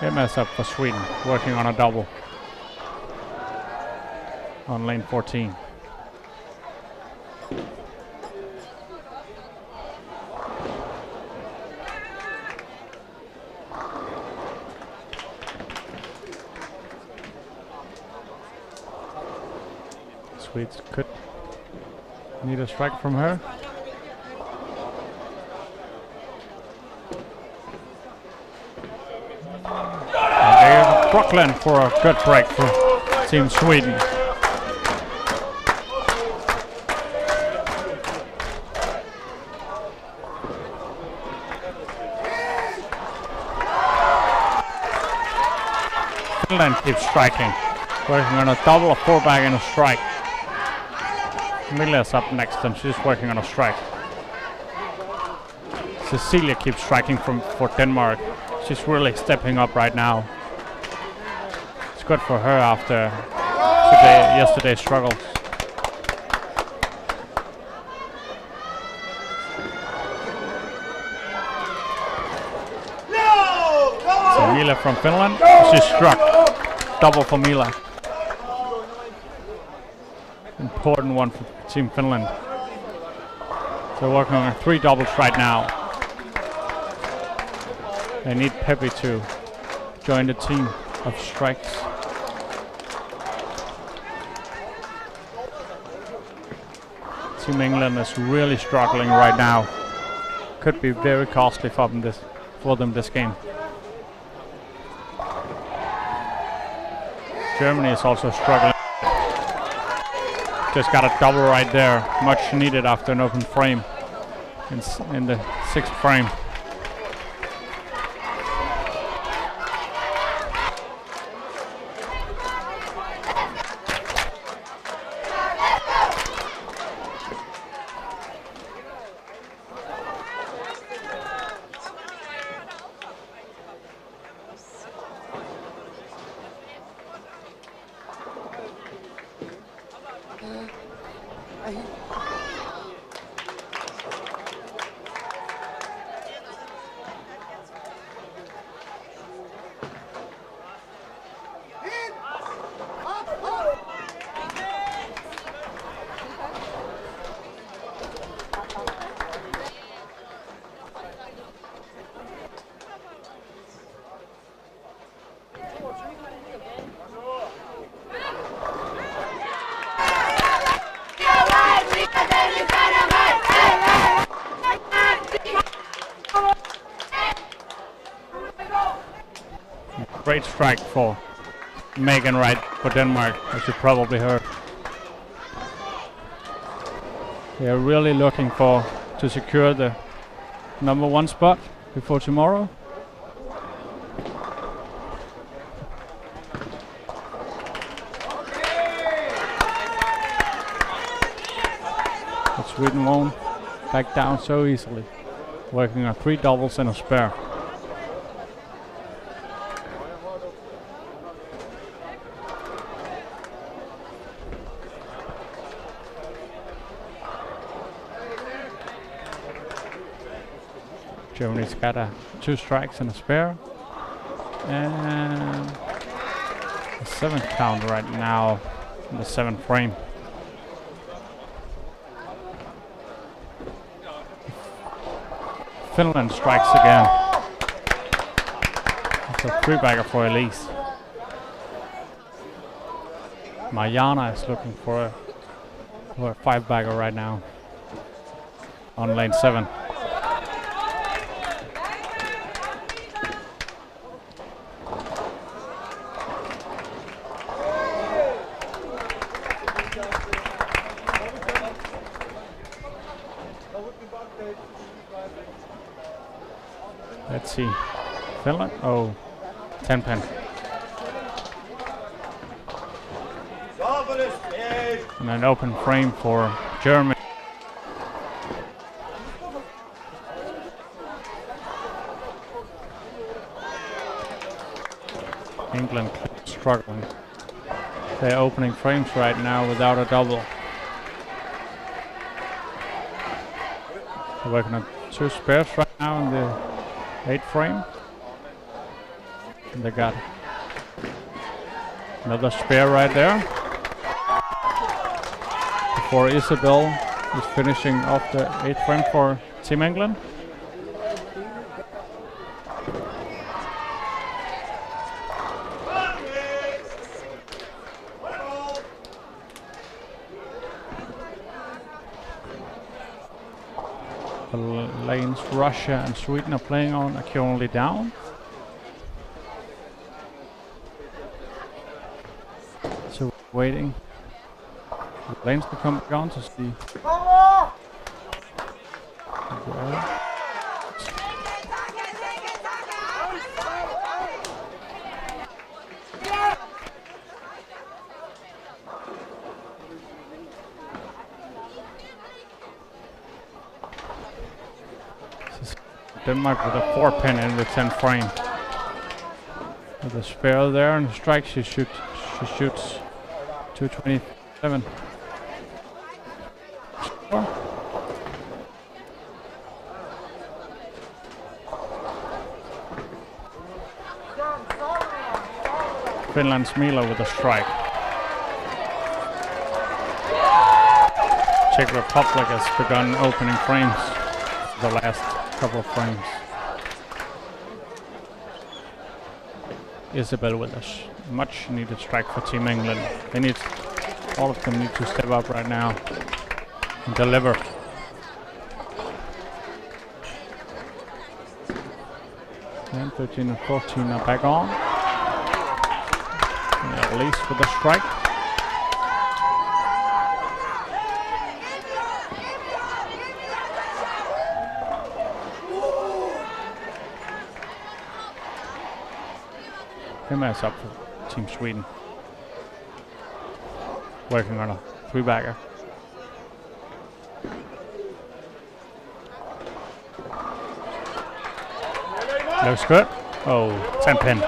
MS up for Sweden, working on a double on lane 14. Swedes could need a strike from her. Brooklyn for a good break for Team Sweden. Finland keeps striking, working on a double, a 4-bag and a strike. Mila's up next and she's working on a strike. Cecilia keeps striking for Denmark. She's really stepping up right now. It's good for her after yesterday's struggles. So Mila from Finland, she struck. Double for Mila. Important one for Team Finland. So working on 3 doubles right now. They need Pepe to join the team of strikes. Team England is really struggling right now. Could be very costly for them this game. Germany is also struggling. Just got a double right there, much needed after an open frame in the 6th frame. Great strike for Megan Wright for Denmark, as you probably heard. They are really looking to secure the number 1 spot before tomorrow. But Sweden won't back down so easily, working on 3 doubles and a spare. Germany's got 2 strikes and a spare. And the 7th count right now in the 7th frame. Finland strikes again. It's a 3-bagger for Elise. Mariana is looking for a 5-bagger right now on lane 7. Let's see. Finland? Oh, 10-pin. And an open frame for Germany. England struggling. They're opening frames right now without a double. They're working on 2 spares right now in the 8th frame. And they got another spare right there. Before Isabel is finishing off the 8th frame for Team England. The lanes Russia and Sweden are playing on are currently down. So waiting for the lanes to come back on to see. Denmark with a 4-pin in the 10th frame. With a spare there and a strike, she shoots 227. Finland's Mila with a strike. Czech Republic has begun opening frames the last couple of frames. Isabel with a much needed strike for Team England. All of them need to step up right now and deliver. And 13 and 14 are back on. And Elise with a strike. Emma's up for Team Sweden. Working on a 3-bagger. Looks good. Oh, 10-pin.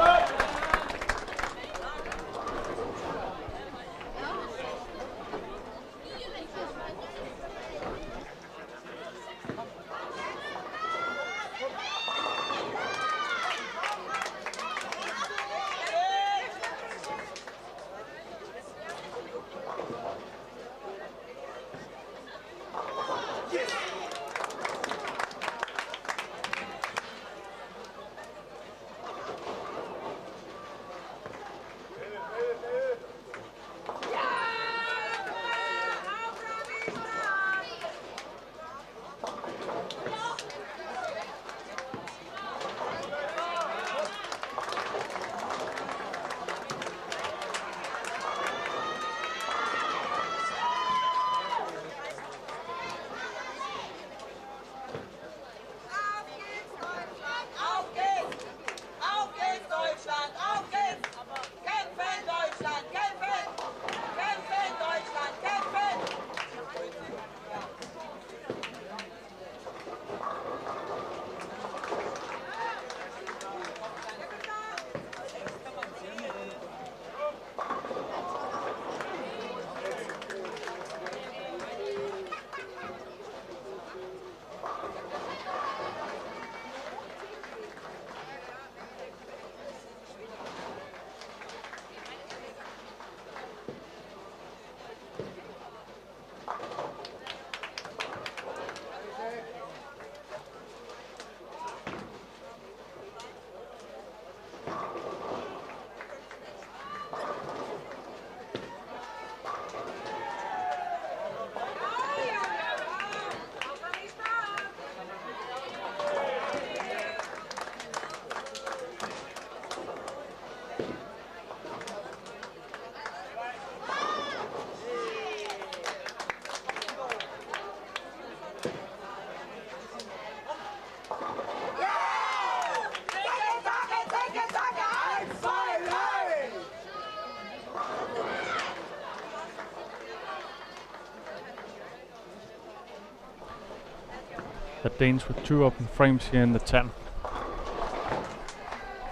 the Danes with 2 open frames here in the 10.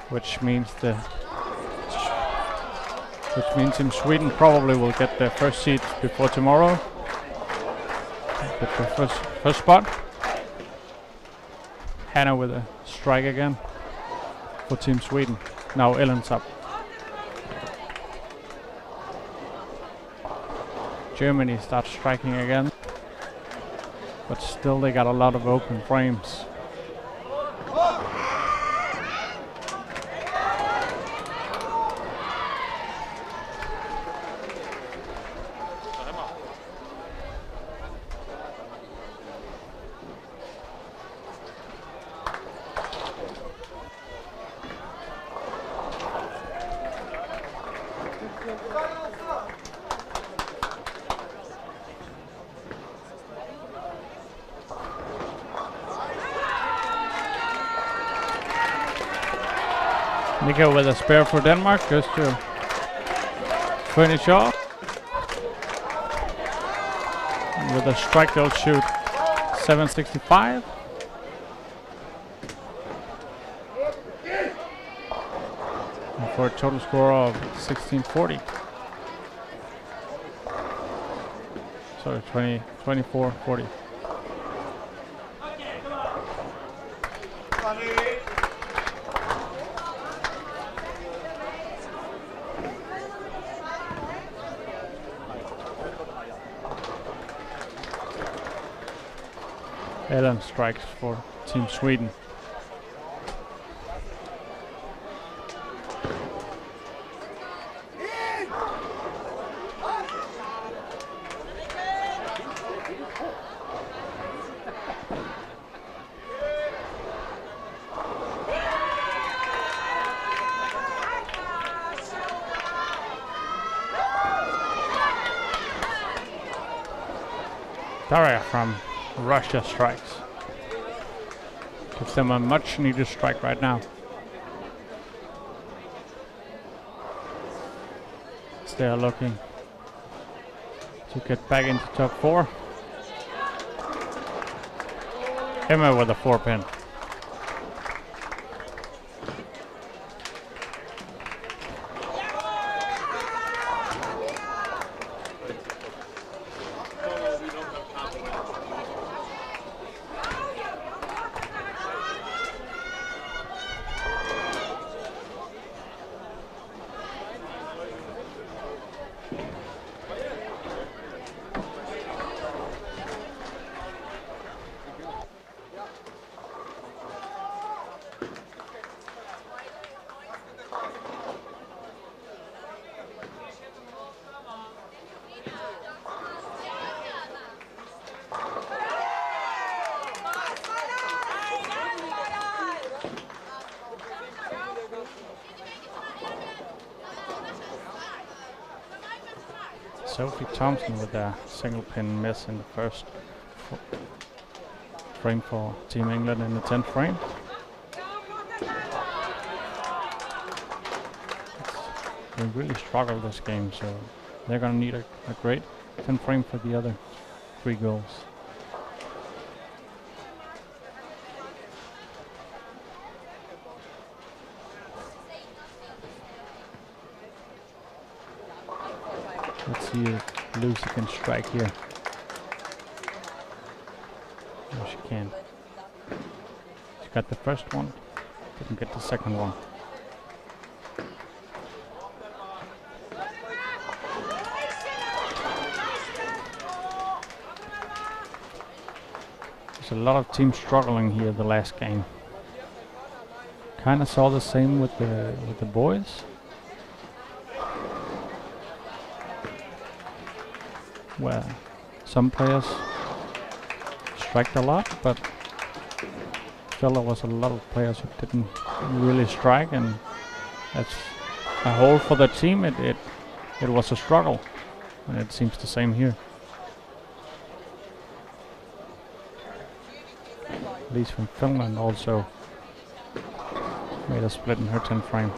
Which means Team Sweden probably will get their first seed before tomorrow. Get the first spot. Hannah with a strike again for Team Sweden. Now Ellen's up. Germany starts striking again, but still they got a lot of open frames. Nika with a spare for Denmark, just to finish off. And with a strike, they'll shoot 765. And for a total score of 1640. Sorry, 2440. Ellen strikes for Team Sweden. Daria from Russia strikes. Gives them a much needed strike right now. As they are looking to get back into top 4. Emma with a 4-pin. Sophie Thompson with a single pin miss in the first frame for Team England in the 10th frame. They really struggled this game, so they're going to need a great 10th frame for the other 3 goals. Let's see if Lucy can strike here. No, she can't. She got the first one, didn't get the second one. There's a lot of teams struggling here the last game. Kinda saw the same with the boys. Where some players striked a lot, but still there was a lot of players who didn't really strike, and as a whole for the team it was a struggle, and it seems the same here. Lise from Finland also made a split in her 10th frame.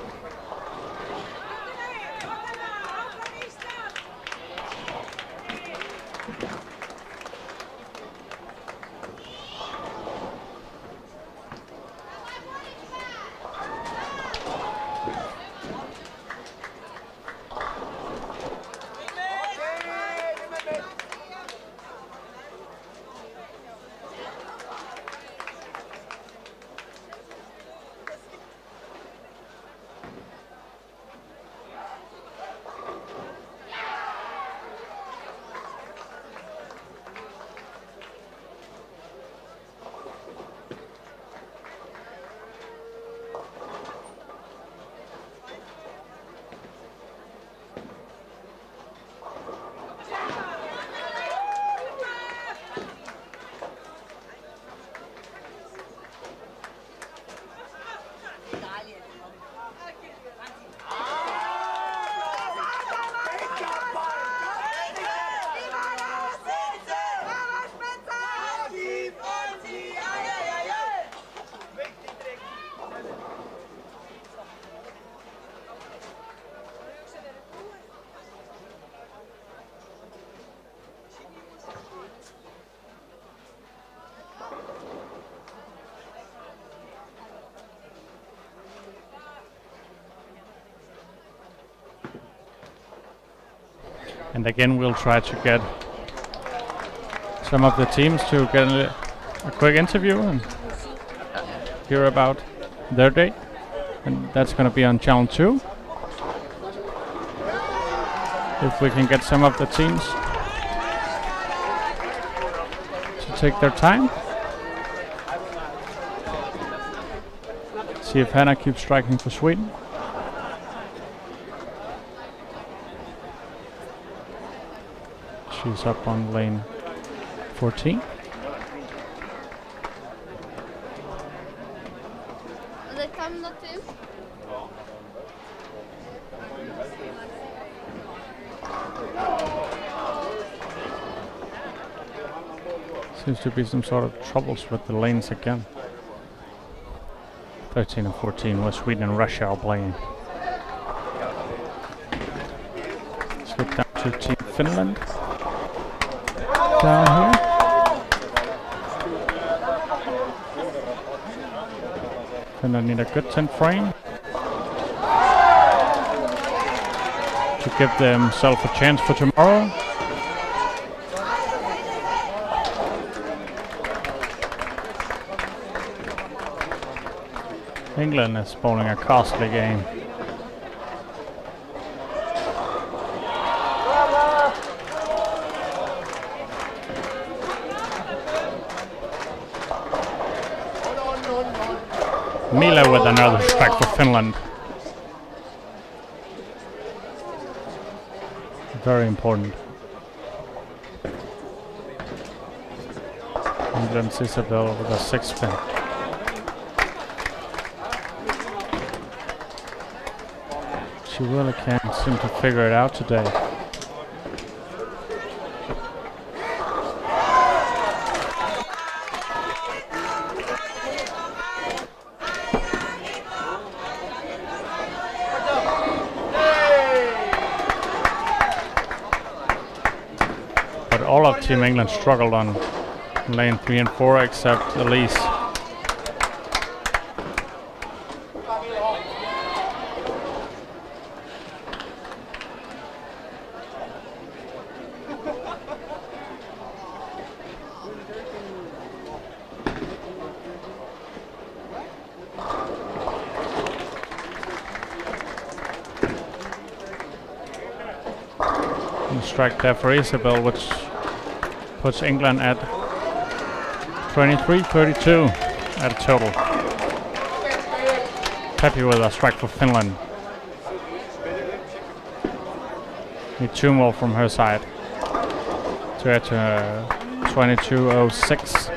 And again, we'll try to get some of the teams to get a quick interview and hear about their day. And that's going to be on channel 2. If we can get some of the teams to take their time. See if Hannah keeps striking for Sweden. She's up on lane 14. Seems to be some sort of troubles with the lanes again. 13 and 14, where Sweden and Russia are playing. Slip down to Team Finland. Down here. Finland need a good 10 frame to give themselves a chance for tomorrow. England is bowling a costly game. Mila with another strike for Finland. Very important. England's Isabel with a 6-spin. She really can't seem to figure it out today. But all of Team England struggled on lane 3 and 4 except Elise. Strike there for Isabel, which puts England at 23-32 at a total. Happy with a strike for Finland. Need 2 more from her side to add to 22-06.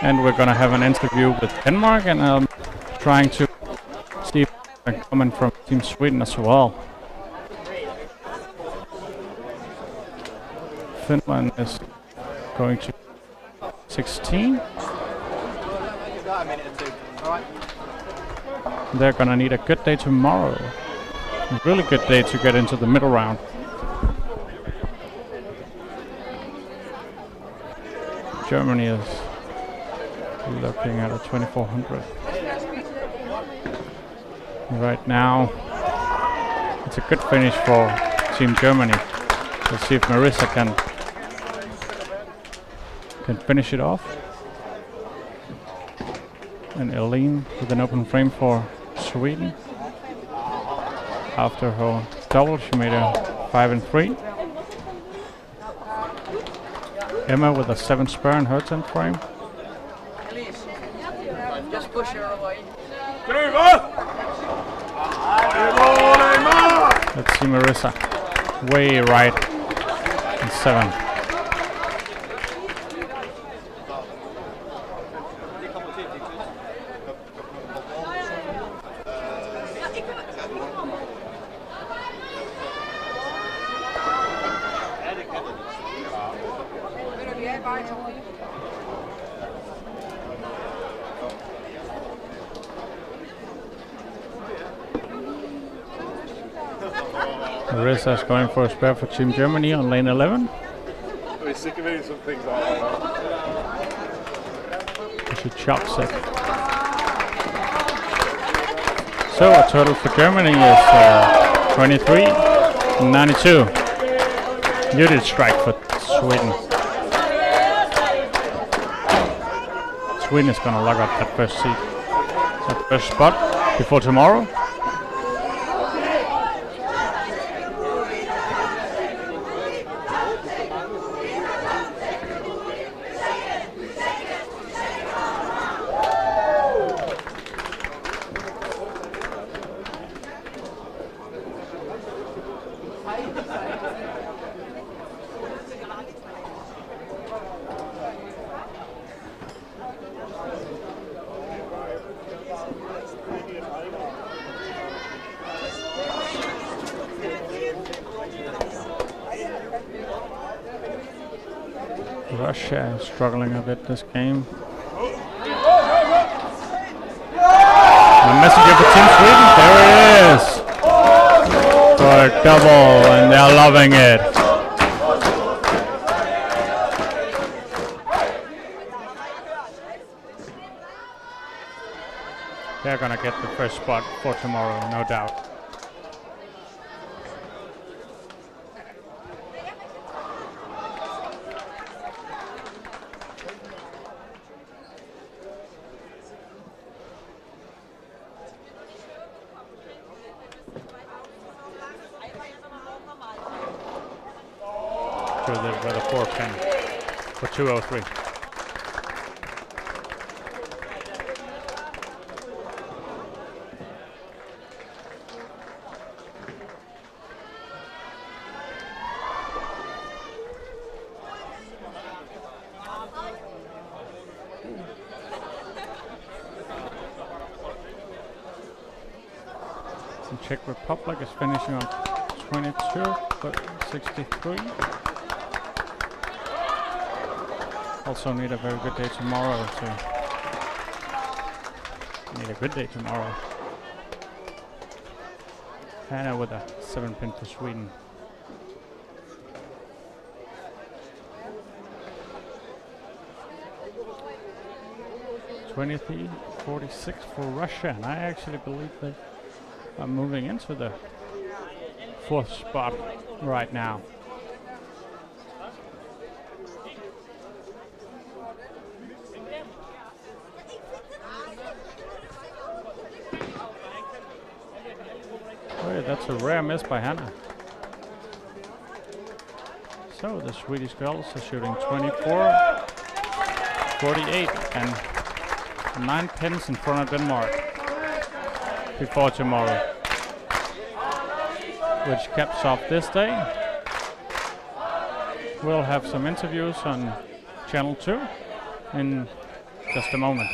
And we're gonna have an interview with Denmark, and I'm trying to see if they're coming from Team Sweden as well. Finland is going to 16. They're gonna need a good day tomorrow. A really good day to get into the middle round. Germany is looking at a 2400. Right now, it's a good finish for Team Germany. Let's see if Marissa can finish it off. And Eileen with an open frame for Sweden. After her double, she made a 5 and 3. Emma with a 7 spur in her 10th frame. Just push her away. Let's see Marissa. Way right in 7. Marissa's going for a spare for Team Germany on lane 11. We're sick of eating some things like that. She chops it. So a total for Germany is 23-92. You did strike for Sweden. Sweden is going to lock up that first seat. That first spot before tomorrow. Russia is struggling a bit this game. The messenger for Team Sweden, there it is! For a double, and they're loving it. They're gonna get the first spot for tomorrow, no doubt. With a 4 pin for 203. The Czech Republic is finishing on 22 but 63. Also need a very good day tomorrow need a good day tomorrow. Hannah with a 7 pin for Sweden. (23-46) for Russia, and I actually believe they are moving into the 4th spot right now. That's a rare miss by Hannah. So the Swedish girls are shooting 24-48 and 9 pins in front of Denmark before tomorrow, which caps off this day. We'll have some interviews on Channel 2 in just a moment.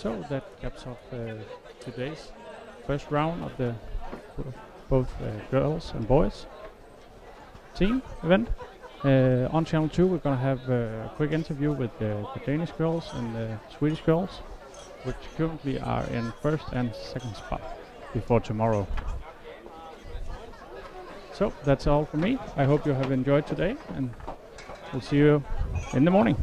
So that caps off today's first round of the both girls and boys team event. On channel 2 we're gonna have a quick interview with the Danish girls and the Swedish girls, which currently are in first and second spot before tomorrow. So that's all for me. I hope you have enjoyed today, and we'll see you in the morning.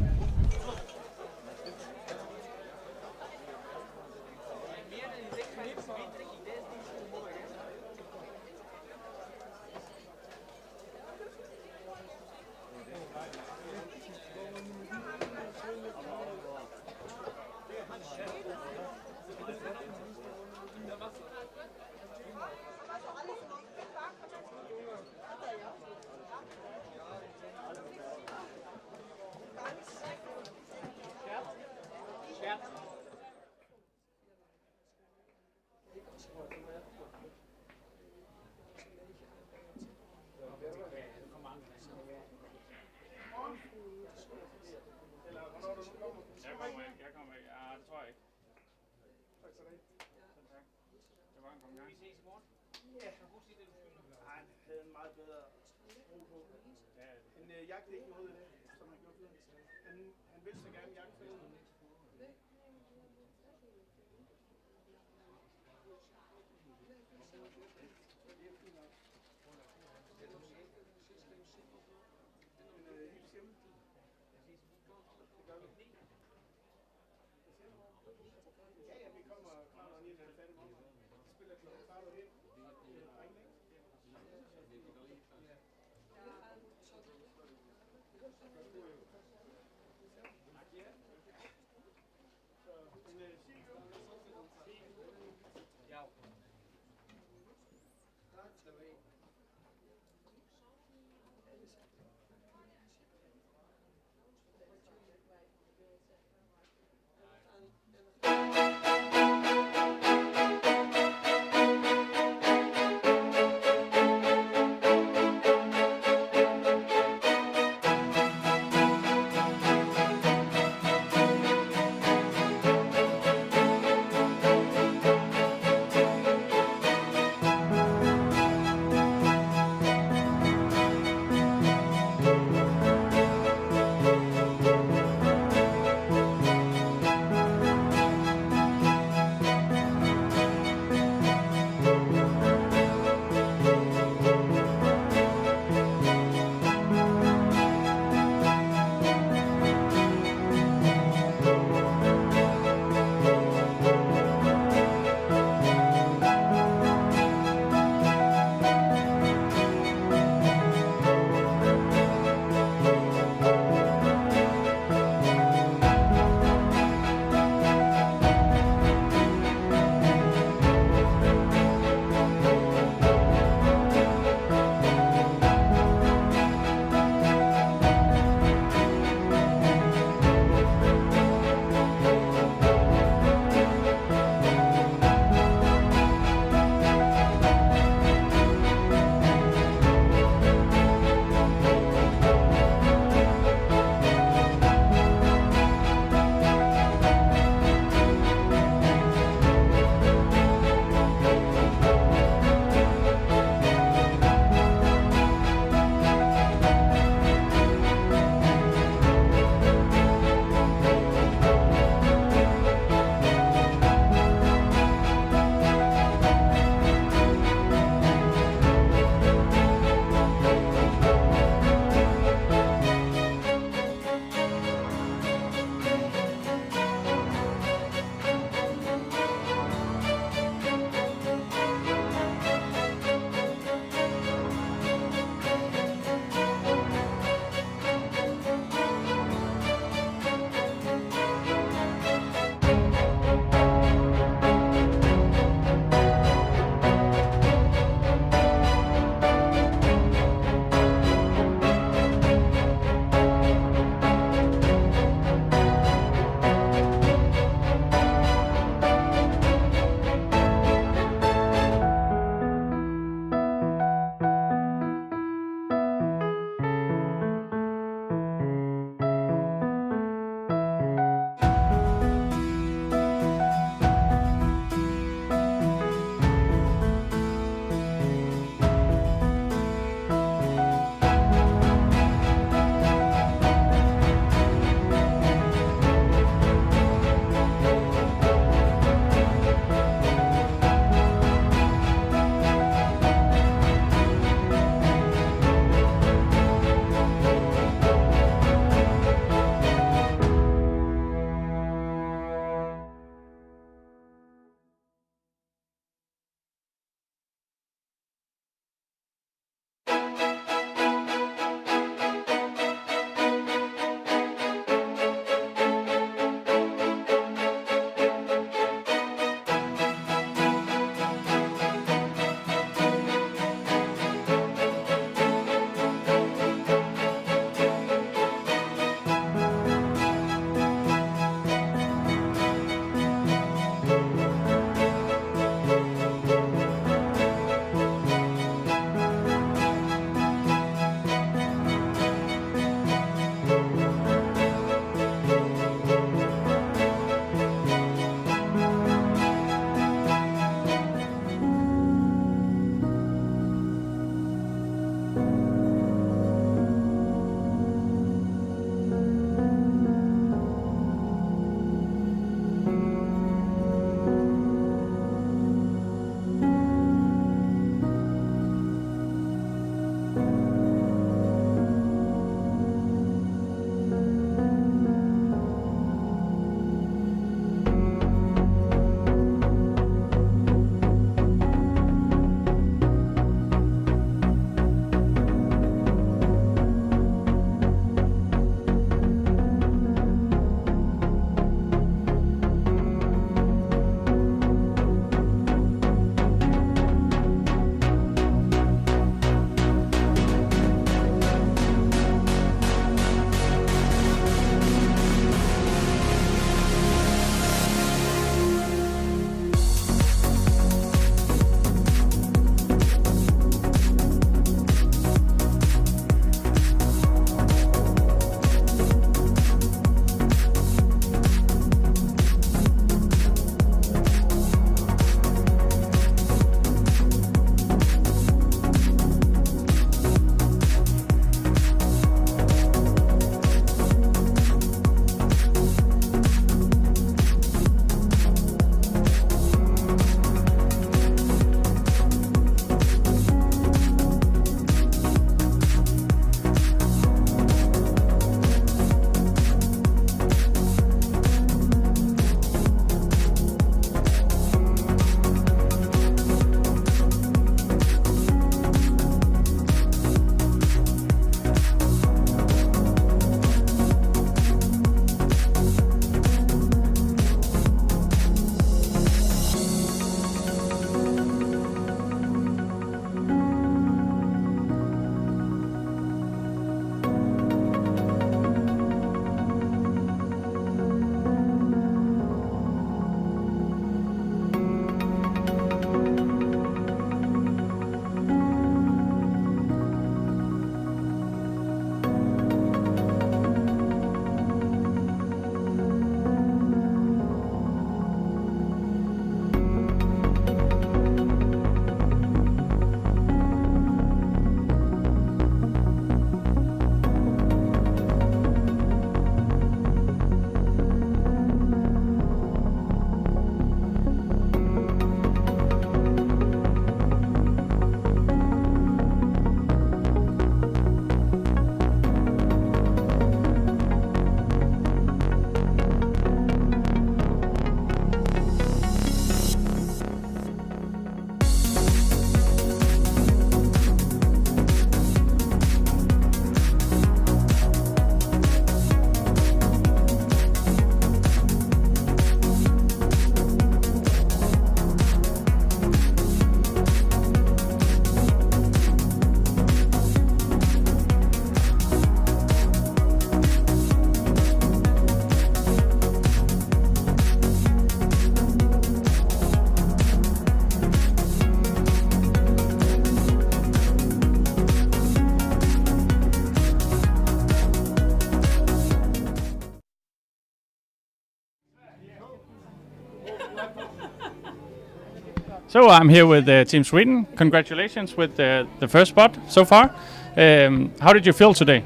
So I'm here with Team Sweden. Congratulations with the first spot so far. How did you feel today?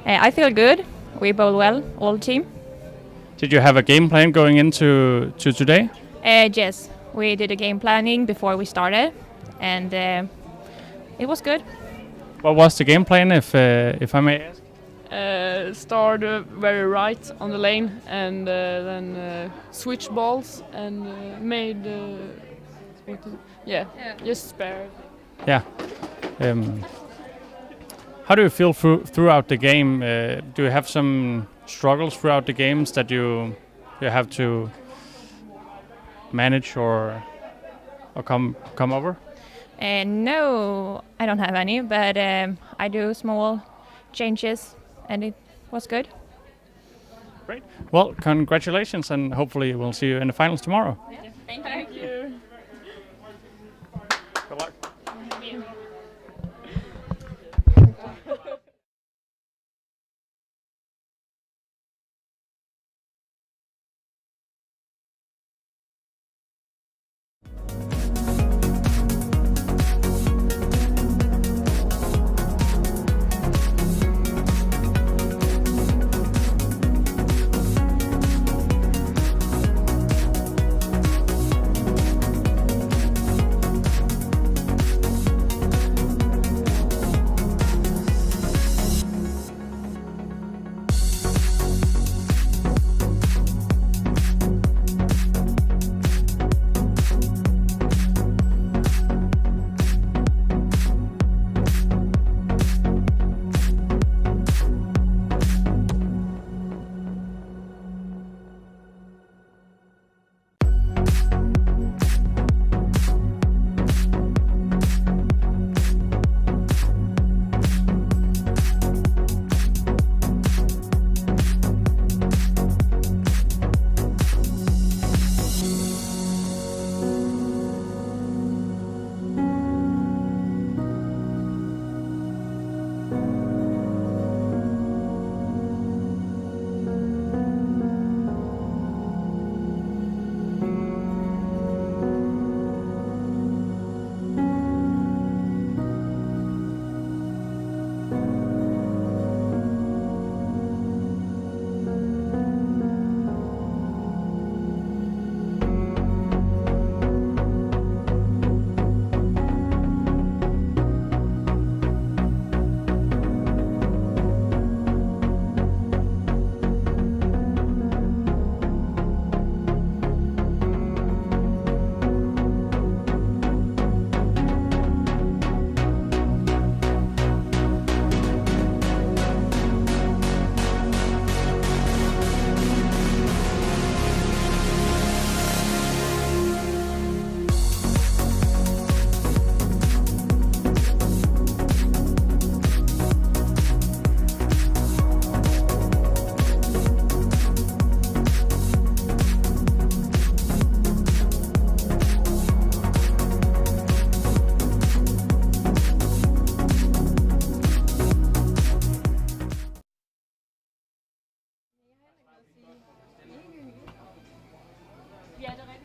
I feel good. We bowled well, all team. Did you have a game plan going into today? Yes, we did a game planning before we started, and it was good. What was the game plan, if I may ask? Start very right on the lane and then switch balls and made just spare. Yeah. How do you feel throughout the game? Do you have some struggles throughout the games that you have to manage or come over? No, I don't have any, but I do small changes, and it was good. Great. Well, congratulations, and hopefully we'll see you in the finals tomorrow. Yeah. Thank you. Good luck.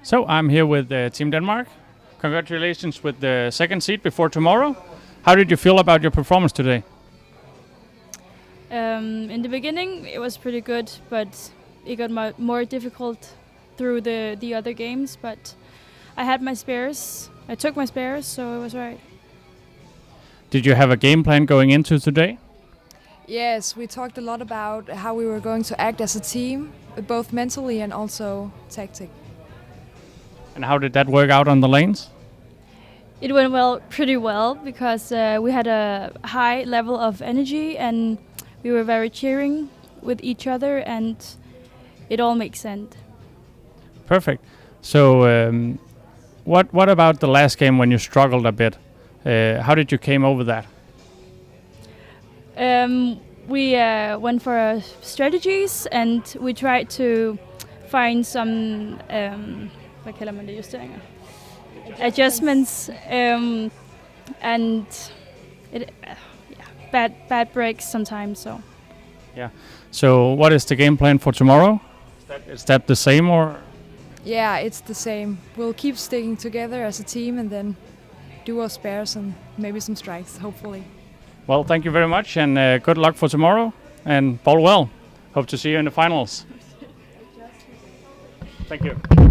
So I'm here with Team Denmark. Congratulations with the second seed before tomorrow. How did you feel about your performance today? In the beginning, it was pretty good, but it got more difficult through the other games. But I had my spares. I took my spares, so it was right. Did you have a game plan going into today? Yes, we talked a lot about how we were going to act as a team, both mentally and also tactic. And how did that work out on the lanes? It went pretty well, because we had a high level of energy and we were very cheering with each other, and it all makes sense. Perfect. So what about the last game when you struggled a bit? How did you came over that? We went for strategies, and we tried to find some hvad kalder man det, justeringer? Adjustments, and bad breaks sometimes. So. Yeah. So what is the game plan for tomorrow? Is that the same or? Yeah, it's the same. We'll keep sticking together as a team and then do our spares and maybe some strikes, hopefully. Well, thank you very much, and good luck for tomorrow. And bowl well. Hope to see you in the finals. Thank you.